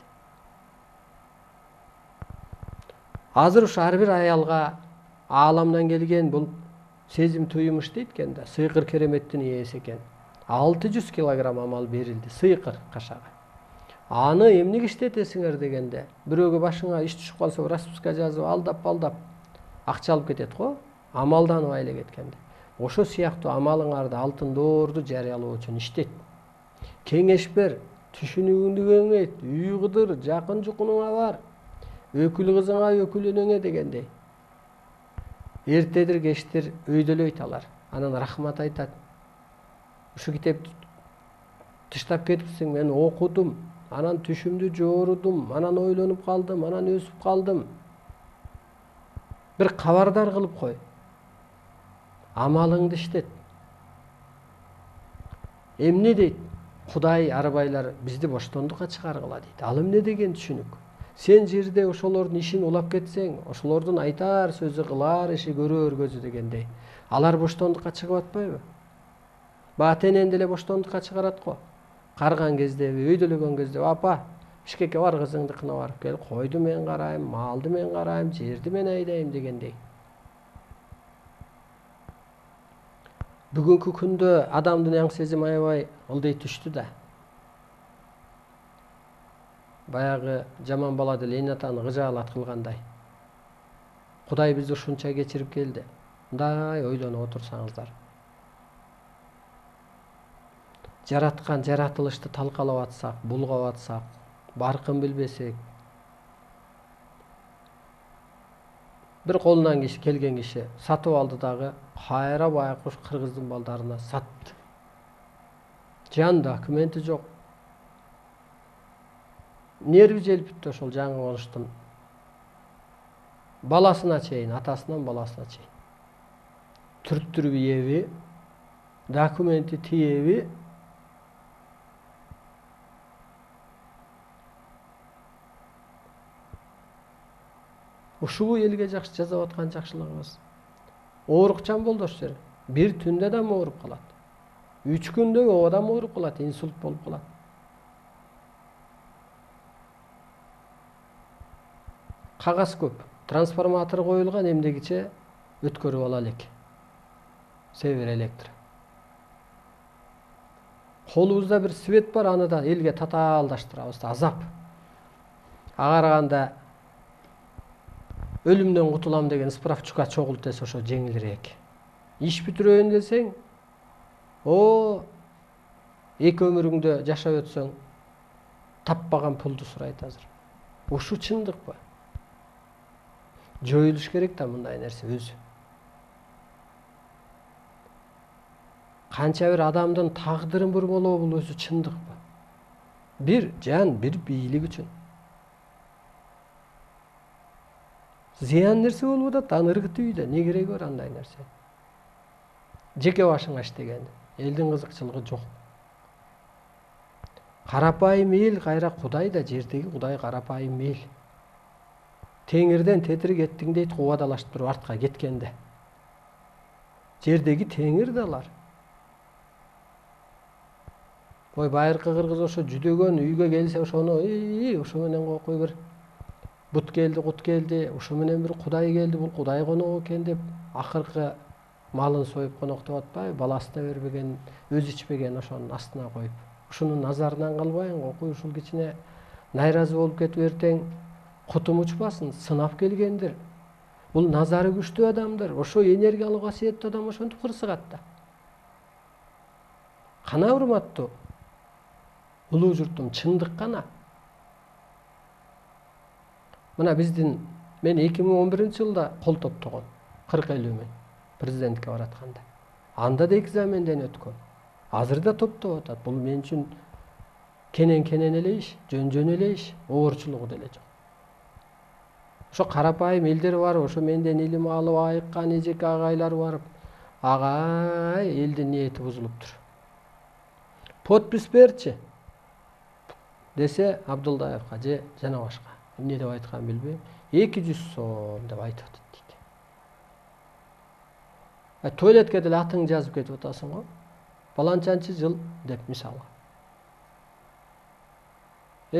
Азыр ушу ар бир аялга ааламдан келген бул сезим туюмуш дейт экен да, сыйкыр кереметтин ээси экен. 600 килограмм амал берилди, сыйкыр кашага. Аны эмнеге иштетесиңер дегенде, бирөөгө башыңа иш түшүп калса, расписка жазып, алдап акча алып кетет го, амалданып айлы кеткенде. Ошо сыяктуу амалыңарды алтын доорду жарыялоо үчүн иштет. Кеңеш бер, түшүнүгүңдү кеңейт, үй кыдыр, жакын жукунуңа бар, өкүл кызыңа өкүлүнөңө дегендей. Эртедир кечтир өйдөлөйт алар. Анан рахмат айтат. Ушу китепти тыштап кетипсиң, мен окудум, анан түшүмдү жоорудум, анан ойлонуп калдым, анан өсүп калдым. Bir кабардар кылып кой. Амалыңды иштет. Эмне дейт? Кудай арбайлар бизди боштондукка чыгаргыла дейт. Ал эмне деген түшүнүк? Сен жерде ошолордун ишин улап кетсең, ошолордун айтар сөзү, кылар иши, көрөр көзү дегендей. Алар боштондукка чыгып атпайбы? Батенен деле боштондукка чыгарат го. Карган кезде, өйдөлөгөн кезде, апа, Бишкекке бар, кызыңды кынап барып кел, койду мен карайм, малды мен карайм, жерди мен айдайм дегендей. Бүгүнкү күндө адамдын аң сезим аябай ылдый түштү да. Баягы жаман бала деле эне атаны кыжаалат кылгандай. Кудай бизди ушунча кечирип келди. Мындай ойлонуп отурсаңыздар. Жараткан жаратылышты талкалап атсак, булгап атсак, баркын билбесек, бир колунан келген киши сатып алды дагы кайра байкуш кыргыздын балдарына сатты. Жан документи жок. Нерви желпипти ошол жаңы конуштун. Баласына чейин, атасынан баласына чейин. Түрттүрүп ийеби, документи тиеби. Ушул элге жакшы жасап аткан жакшылыгыбыз. Оорукчан болду ошол жер. Бир түндө адам ооруп калат. 3 күндө адам ооруп калат, инсульт болуп калат. Кагаз көп. Трансформатор коюлган, эмдегиче өткөрүп ала элек. Север электр. Колубузда бир свет бар, аны да элге татаалдаштырабыз, азап. Ага караганда өлүмдөн кутулам деген справчукка чогулт десе ошо жеңилирээк. Иш бүтүрөйүн десең, эки өмүрүңдө жашап өтсөң, таппаган пулду сурайт азыр. Ушу чындыкпы? Жоюлуш керек да мындай нерсе өзү. Канча бир адамдын тагдырын бурмалоо бул өзү чындыкпы? Бир жан, бир бийлик үчүн. Зыян нерсе болуп атат, аны ыргытып үйдө. Не кереги бар андай нерсе? Жеке башыңа иштеген, элдин кызыкчылыгы жок. Карапайым эл кайра Кудай да, жердеги Кудай карапайым эл. Теңирден тетирик еттиң дейт, кубадалашып туруп артка кеткенде. Жердеги теңир да алар. Ой, байыркы кыргыз ошо жүдөгөн үйгө келсе ошону, ошо менен кокуй бир бут келди, кут келди, ошо менен бир Кудай келди, бул Кудай конок экен деп, акыркы малын союп коноктоп атпайбы, баласына бербеген, өзү ичпеген ошонун астына коюп. Ушунун назарынан калбайын, кокуй ушул кичине найразы болуп кетип эртең кутум учпасын, сынап келгендир. Бул назары күчтүү адамдар, ошо энергиялык касиеттүү адам ошентип кырсыгат да. Кана урматтуу улуу журтум, чындык кана. Мына биздин, мен 2011-жылда кол топтогон 40-50 мен президентке баратканда. Анда да экзаменден өткөн. Азыр да топтоп атат. Бул мен үчүн кенен эле иш, жөн эле иш, оорчулугу деле жок. Ошо карапайым элдер бар, ошо менден илим алып айыккан эжеке агайлар барып, агай, элдин ниети бузулуптур. Подпись берчи десе Абдулдаевка же жана башка. Эмне деп айтканын билбейм. 200 сом деп айтып атат дейт. Туалетке деле атыңды жазып кетип атасың го. Баланчанчы жыл деп мисалы.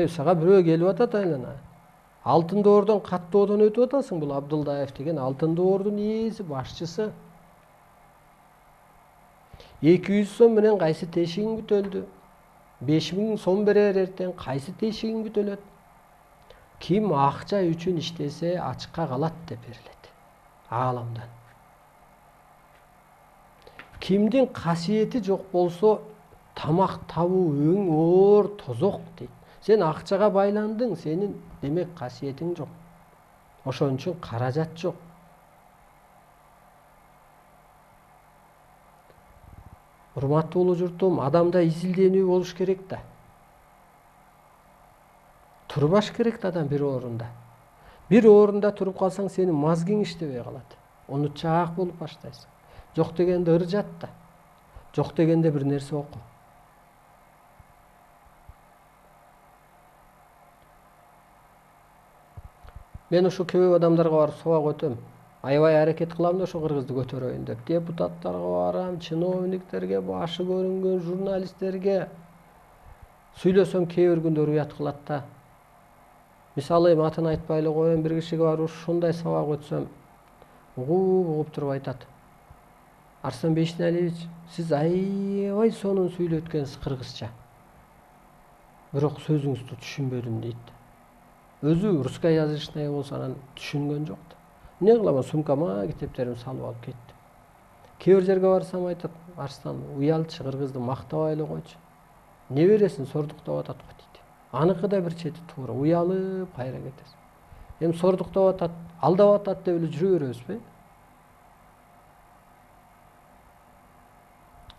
Сага бирөө келип атат айлана. Алтын доордон каттоодон өтүп атасың, бул Абдулдаев деген алтын доордун ээси, башчысы. 200 сом менен кайсы тешигиң бүтөлдү? 5000 сом берер эртең кайсы тешигиң бүтөлөт? Ким акча үчүн иштесе ачыкка калат деп берилет ааламдан. Кимдин касиети жок болсо тамак табуу өң оор тозок дейт. Сен акчага байландың, сенин демек касиетиң жок. Ошон үчүн каражат жок. Урматтуу улуу журтум, адамда изилденүү болуш керек да. Турбаш керек да адам бир орунда. Бир орунда туруп калсаң, сенин мозгиң иштебей калат. Унутчаак болуп баштайсың. Жок дегенде ыр жат да. Жок дегенде бир нерсе оку. Мен ушу көп адамдарга барып сабак өтөм. Аябай аракет кылам да ошо кыргызды көтөрөйүн деп. Депутаттарга барам, чиновниктерге, башы көрүнгөн журналисттерге сүйлөсөм, кээ бир күндөр уят кылат да. Мисалы, эми атын айтпай эле коеюн, бир кишиге барып ушундай сабак өтсөм, угуп туруп айтат. Арсен Бейшналиевич, сиз аябай сонун сүйлөп өткөнсүз кыргызча. Бирок сөзүңүздү түшүнбөдүм дейт. Өзү русскоязычный болсо анан түшүнгөн жок да. Эмне кылам, сумкама китептеримди салып алып кеттим. Кээ бир жерге барсам айтат, Арстан, уялчы, кыргызды мактабай эле койчу. Не бересиң, сордуктап атат го дейт. Аныкы да бир чети туура, уялып кайра кетесиң. Эми сордуктап атат, алдап атат деп эле жүрө беребизби?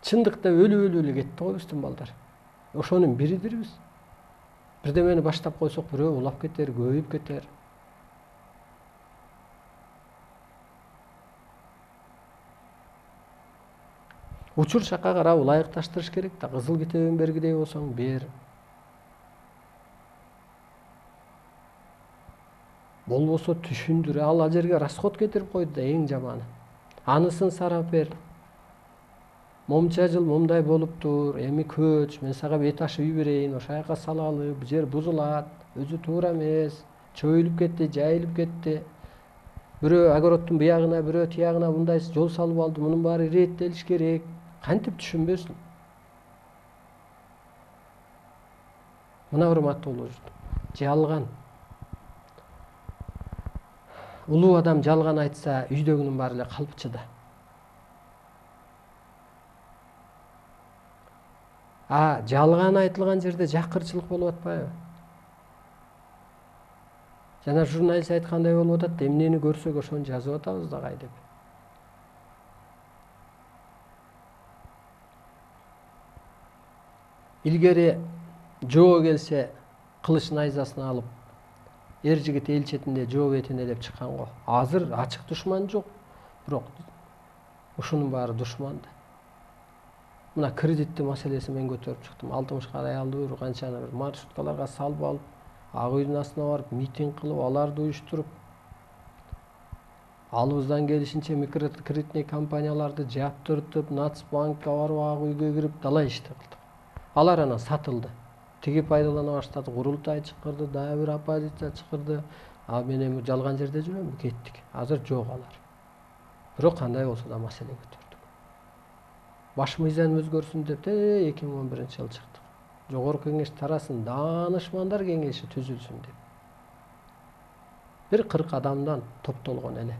Чындыкта өлүп эле кетти го биздин балдар. Ошонун биридирбиз. Бирдемени баштап койсок, бирөө улап кетер, көбөйүп кетер. Учур чакка карап ылайыкташтырыш керек да. Кызыл китебин бергидей болсоң бер. Болбосо түшүндүр. Ал жерге расход кетирип койду да, эң жаманы. Анысын сарап бер. Момча жыл момундай болуптур, эми көч, мен сага этаж үй берейин, ошол жака салалы, бул жер бузулат, өзү туура эмес, чөйүлүп кетти, жайылып кетти. Бирөө огороддун буягына, бирөө тиягына мындай жол салып алды, мунун баары иреттелиш керек. Кантип түшүнбөсүн? Мына урматтуулуу журт, жалган. Улуу адам жалган айтса, үйдөгүнүн баары эле калпчыда. Жалган айтылган жерде жакырчылык болуп атпайбы? Жана журналист айткандай болуп атат, эмнени көрсөк ошону жазып атабыз дагы деп. Илгери жоо келсе, кылыч найзасын алып, эр жигит эл четинде жоо бетинде деп чыккан го. Азыр ачык душман жок, бирок ушунун баары душман да. Мына кредитти маселесин мен көтөрүп чыктым. 60 аялды бир канчаны бир маршруткаларга салып алып, Ак үйдүн астына барып митинг кылып, аларды уюштуруп, алыбыздан келишинче микрокредитный компанияларды жаптыртып, Нацбанкка барып, Ак үйгө кирип, далай ишти кылдык. Алар анан сатылды. Тиги пайдалана баштады, курултай чакырды, дагы бир оппозиция чакырды. Мен эми жалган жерде жүрөм, кеттик. Азыр жок алар. Бирок кандай болсо да маселе көтөрдүк. Баш мыйзам өзгөрсүн деп 2011-жылы чыктык. Жогорку кеңеш тарасын, Даанышмандар кеңеши түзүлсүн деп. Бир 40 адамдан топтолгон эле.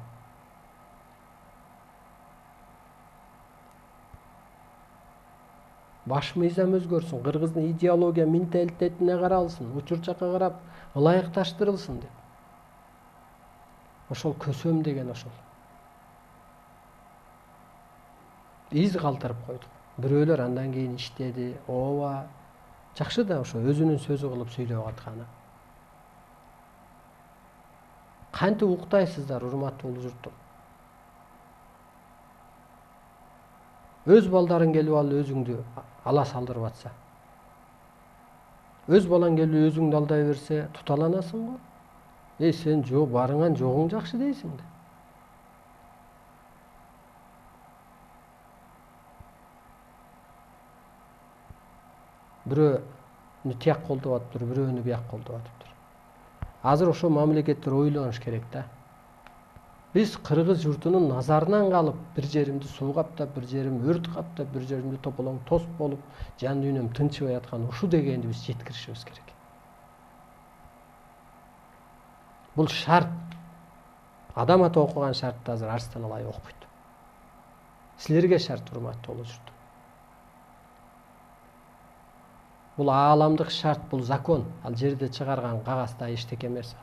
Баш мыйзам өзгөрсүн, кыргыздын идеология менталитетине каралсын, учур чакка карап ылайыкташтырылсын деп. Ошол көсөм деген ошол. Из калтырып койдук. Бирөөлөр андан кийин иштеди, ооба. Жакшы да ошо өзүнүн сөзү кылып сүйлөп атканы. Кантип уктайсыздар, урматтуулуу журтум? Өз балдарың келип алып өзүңдү ала салдырып атса, өз балаң келип өзүңдү алдай берсе, туталанасың го. Сен жок, барыңан жогуң жакшы дейсиң да. Бирөөнү тияк колдоп атыптыр, бирөөнү бияк колдоп атыптыр. Азыр ошо мамлекеттер ойлонуш керек да. Биз кыргыз журтунун назарынан калып, бир жеримди суу каптап, бир жерим өрт каптап, бир жеримди тополоң тос болуп, жан дүйнөм тынчыбай аткан ушу дегенди биз жеткиришибиз керек. Бул шарт. Адам ата окуган шартты азыр Арстан Алай окуйт. Силерге шарт, урматтуулуу журт. Бул ааламдык шарт, бул закон. Ал жерде чыгарган кагазда эчтеке эмес.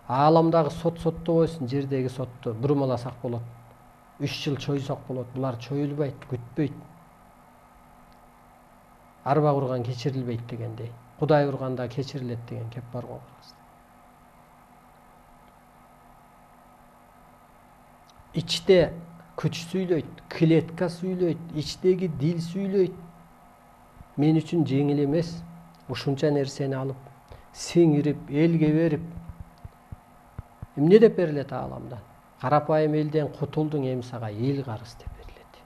Ааламдагы сотту койсун, жердеги сотту бурмаласак болот. 3 жыл чойсок болот. Булар чоюлбайт, күтпөйт. Арба курган кечирилбейт дегендей. Кудай урганда кечирилет деген кеп бар го. ичте күч сүйлөйт, клетка сүйлөйт, ичтеги дил сүйлөйт. Мен үчүн жеңил эмес ушунча нерсени алып, сиңирип, элге берип, эмне деп берилет ааламдан? Карапайым элден кутулдуң, эми сага эл карыз деп берилет.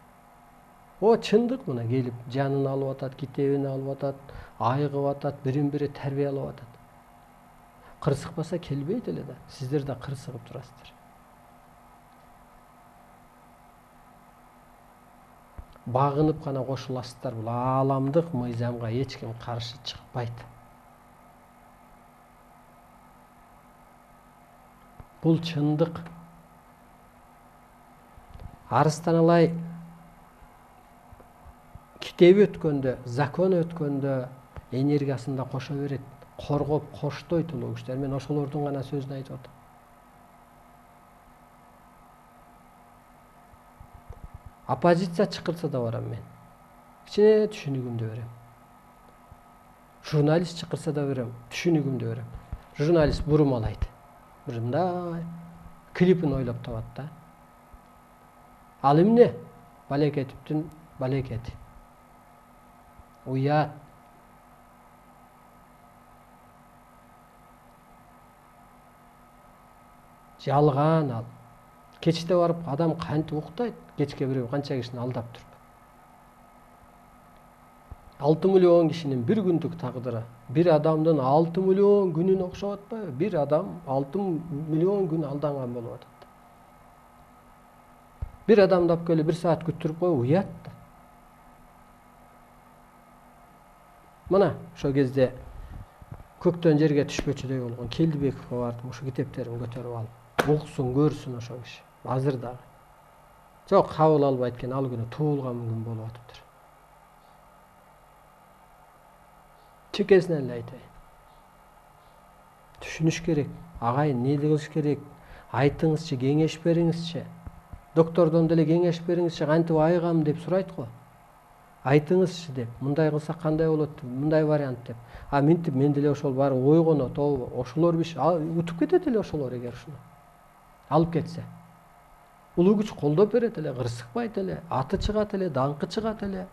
О, чындык мына келип жанын алып атат, китебин алып атат, айыгып атат, бирин-бири тарбиялап атат. Кырсыкпаса келбейт эле да, сиздер да кырсыгып турасыздар. Багынып гана кошуласыздар, бул ааламдык мыйзамга эч ким каршы чыкпайт. Бул чындык. Арыстан алай китеби өткөндө, закон өткөндө энергиясын да кошо берет. Коргоп коштойт улуу кишилер. Мен ошолордун гана сөзүн айтып атам. Оппозиция чакырса да барам мен. Кичине түшүнүгүмдү берем. Журналист чакырса да берем, түшүнүгүмдү берем. Журналист бурмалайт. Мындай клипин ойлоп табат да. Ал эмне? Балекетиптин балекети. Уят. Жалган ал. Кечте барып адам кантип уктайт? Кечке бирөө канча кишини алдап туруп. 6 миллион кишинин бир күндүк тагдыры. Бир адамдын 6 миллион күнүн окшоп атпайбы? Бир адам 6 миллион күн алданган болуп атат. Бир адамды алып келип 1 саат күттүрүп коюп уят да. Мына ошол кезде көктөн жерге түшкөчүдөй болгон Келдибековго бардым, ошо китептерин көтөрүп алып. Уксун, көрсүн ошол киши. Азыр дагы. Жок, кабыл албайт экен, ал күнү туулган күн болуп атыптыр. Чекесинен эле айтайын. Түшүнүш керек. Агайын, эмне кылыш керек? Айтыңызчы, кеңеш бериңизчи. Доктордон деле кеңеш бериңизчи, кантип айыгам деп сурайт го. Айтыңызчы деп, мындай кылсак кандай болот, мындай вариант деп. А минтип мен деле ошол баары ойгонот, ошолор биш, утуп кетет эле ошолор эгер ушуну алып кетсе. Улуу күч колдоп берет эле, кырсыкпайт эле, аты чыгат эле, даңкы чыгат эле.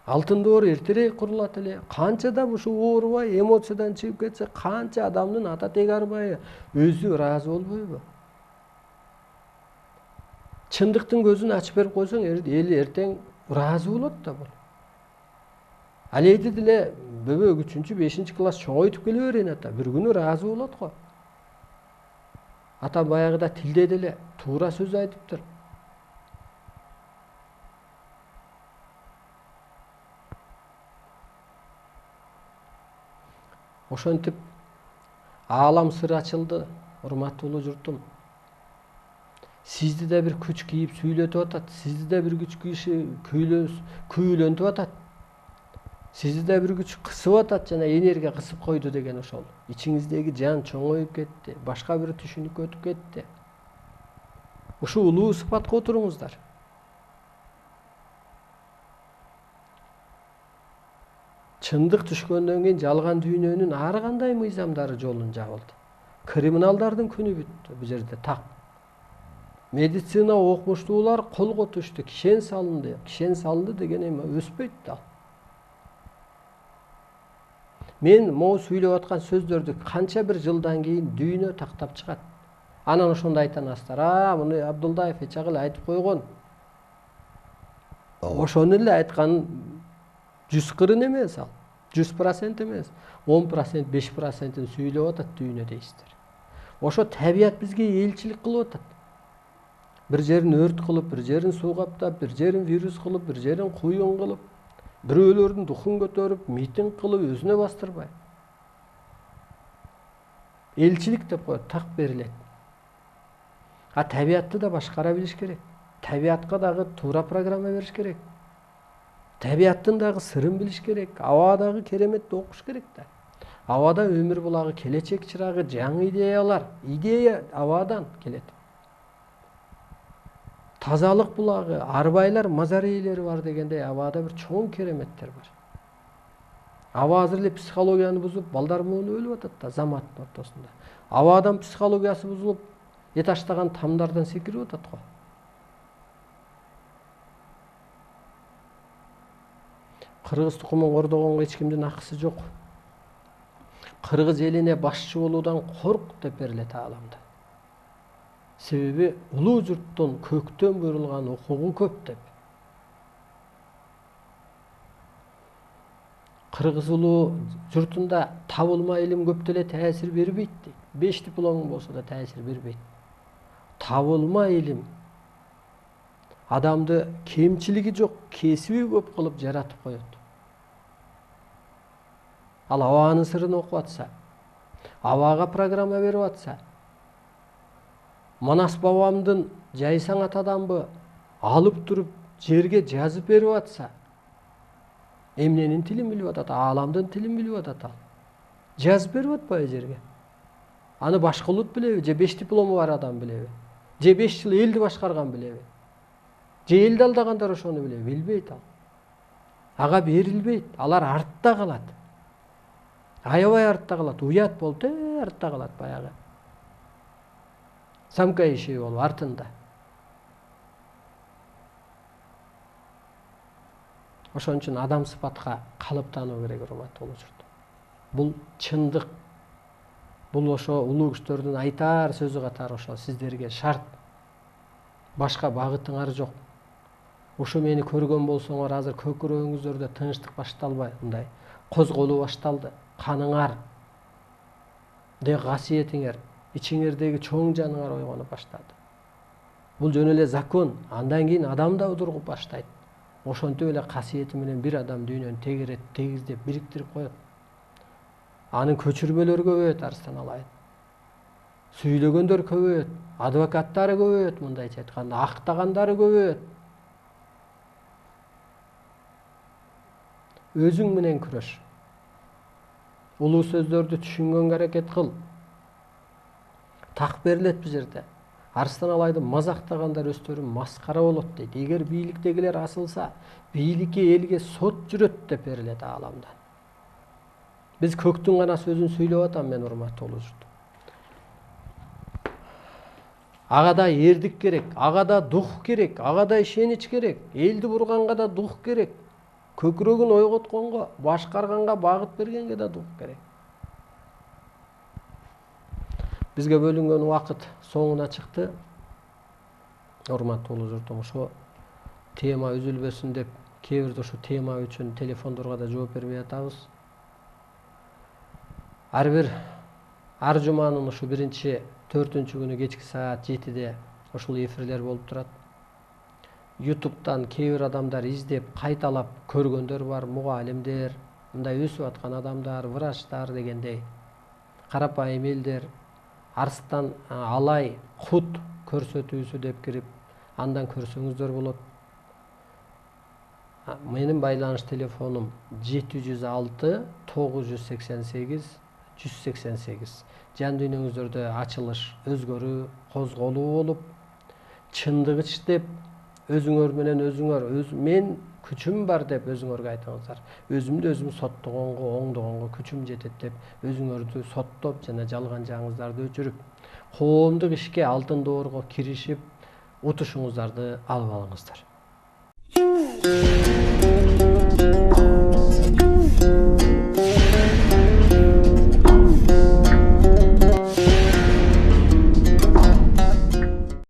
Алтын доор эртерээк курулат эле. Канчада ушу оорубай, эмоциядан чыгып кетсе, канча адамдын ата теги арбайы өзү ыраазы болбойбу? Чындыктын көзүн ачып берип койсоң, эл эртең ыраазы болот да бул. Алейди деле бөбөк 3-5 класс чоңойтуп келе берейин ата, бир күнү ыраазы болот го. Ата баягыда тилде деле туура сөз айтыптыр. Ошентип аалам сыры ачылды, урматтуу журтум. Сизди да бир күч кийип сүйлөтүп атат, сизди да бир күч киши күйүлөнтүп атат. Сизди да бир күч кысып атат, жана энергия кысып койду деген ошол. Ичиңиздеги жан чоңоюп кетти, башка бир түшүнүккө өтүп кетти. Ушу улуу сыпатка отуруңуздар. Чындык түшкөндөн кийин жалган дүйнөнүн ар кандай мыйзамдары жолун жабылды. Криминалдардын күнү бүттү бу жерде так. Медицина окумуштуулар колго түштү, кишен салынды. Кишен салынды деген эми өспөйт да. Мен могу сүйлөп аткан сөздөрдү канча бир жылдан кийин дүйнө тактап чыгат. Анан ошондо айтанасыздар, муну Абдулдаев эч агыл айтып койгон. Ошону эле айткан 140 эмес ал. 100% эмес. 10%, 5%ин сүйлөп атат дүйнө дейсиздер. Ошо табият бизге элчилик кылып атат. Бир жерин өрт кылып, бир жерин суу каптап, бир жерин вирус кылып, бир жерин куюн кылып, бирөөлөрдүн духун көтөрүп, митинг кылып, өзүнө бастырбай. Элчилик деп коет, так берилет. А табиятты да башкара билиш керек. Табиятка дагы туура программа бериш керек. Табияттын дагы сырын билиш керек. Абадагы кереметти окуш керек да. Абада өмүр булагы, келечек чырагы, жаңы идеялар. Идея абадан келет. Тазалык булагы, арбайлар, мазар ээлери бар дегендей абада бир чоң кереметтер бар. Аба азыр эле психологияны бузуп, балдар муну өлүп атат да заматтын ортосунда. Абадан психологиясы бузулуп, эт аштаган тамдардан секирип атат го. Кыргыз тукумун кордогонго эч кимдин акысы жок. Кыргыз элине башчы болуудан корк деп берилет ааламда. Себеби улуу журттун көктөн буйрулган укугу көп деп. Кыргыз улуу журтунда табылма илим көп деле таасир бербейт дейт. 5 дипломуң болсо да таасир бербейт. Табылма илим адамды кемчилиги жок, кесиби көп кылып жаратып коет. Ал абанын сырын окуп атса, абага программа берип атса, Манас бабамдын жайсаң атаданбы алып туруп жерге жазып берип атса, эмненин тилин билип атат, ааламдын тилин билип атат ал. Жазып берип атпайбы жерге? Аны башка улут билеби, же 5 диплому бар адам билеби? Же 5 жыл элди башкарган билеби? Же элди алдагандар ошону билеби? Билбейт ал. Ага берилбейт. Алар артта калат. Аябай артта калат. Уят болуп, артта калат баягы. Самка иши болуп артында. Ошон үчүн адам сыпатка калыптануу керек, урматтуу журт. Бул чындык. Бул ошо улуу күчтөрдүн айтар сөзү катары ошо сиздерге шарт. Башка багытыңар жок. Ошо мени көргөн болсоңор азыр көкүрөгүңүздөрдө тынчтык башталбай, мындай козголуу башталды. Каныңар, дег касиетиңер, ичиңердеги чоң жаныңар ойгонуп баштады. Бул жөн эле закон. Андан кийин адам да удургуп баштайт. Ошентип эле касиети менен бир адам дүйнөнү тегерет, тегиздеп, бириктирип коет. Анын көчүрмөлөрү көбөйөт, Арыстан алайын. Сүйлөгөндөр көбөйөт, адвокаттары көбөйөт, мындайча айтканда, актагандары көбөйөт. Өзүң менен күрөш. Улуу сөздөрдү түшүнгөнгө аракет кыл. Так берилет бул жерде. Арыстан алайдын мазактагандар өстөрүн маскара болот дейт. Эгер бийликтегилер асылса, бийликке элге сот жүрөт деп берилет ааламда. Биз көктүн гана сөзүн сүйлөп атам мен, урматтуу журт. Ага да эрдик керек, ага да дух керек, ага да ишенич керек, элди бурганга да дух керек. Көкүрөгүн ойготконго, башкарганга, багыт бергенге да дух керек. Бизге бөлүнгөн убакыт соңуна чыкты. Урматтуу журтум, ошо тема үзүлбөсүн деп, кээ бирде ошо тема үчүн телефондорго да жооп бербей атабыз. Ар жуманын ушу 1-4 күнү кечки саат 7-де ушул эфирлер болуп турат. YouTube'дан кээ бир адамдар издеп, кайталап көргөндөр бар, мугалимдер, мындай өсүп аткан адамдар, врачтар дегендей. Карапайым элдер Арыстан алай кут көрсөтүүсү деп кирип, андан көрсөңүздөр болот. Менин байланыш телефонум 706 988 188. Жан дүйнөңүздөрдө ачылыш, өзгөрүү, козголуу болуп, чындык иштеп, өзүңөр менен өзүңөр, мен күчүм бар деп өзүңөргө айтыңыздар. Өзүмдү өзүм соттогонго, оңдогонго күчүм жетет деп өзүңөрдү соттоп жана жалган жаңыңыздарды өчүрүп, коомдук ишке алтын доорго киришип, утушуңуздарды алып алыңыздар.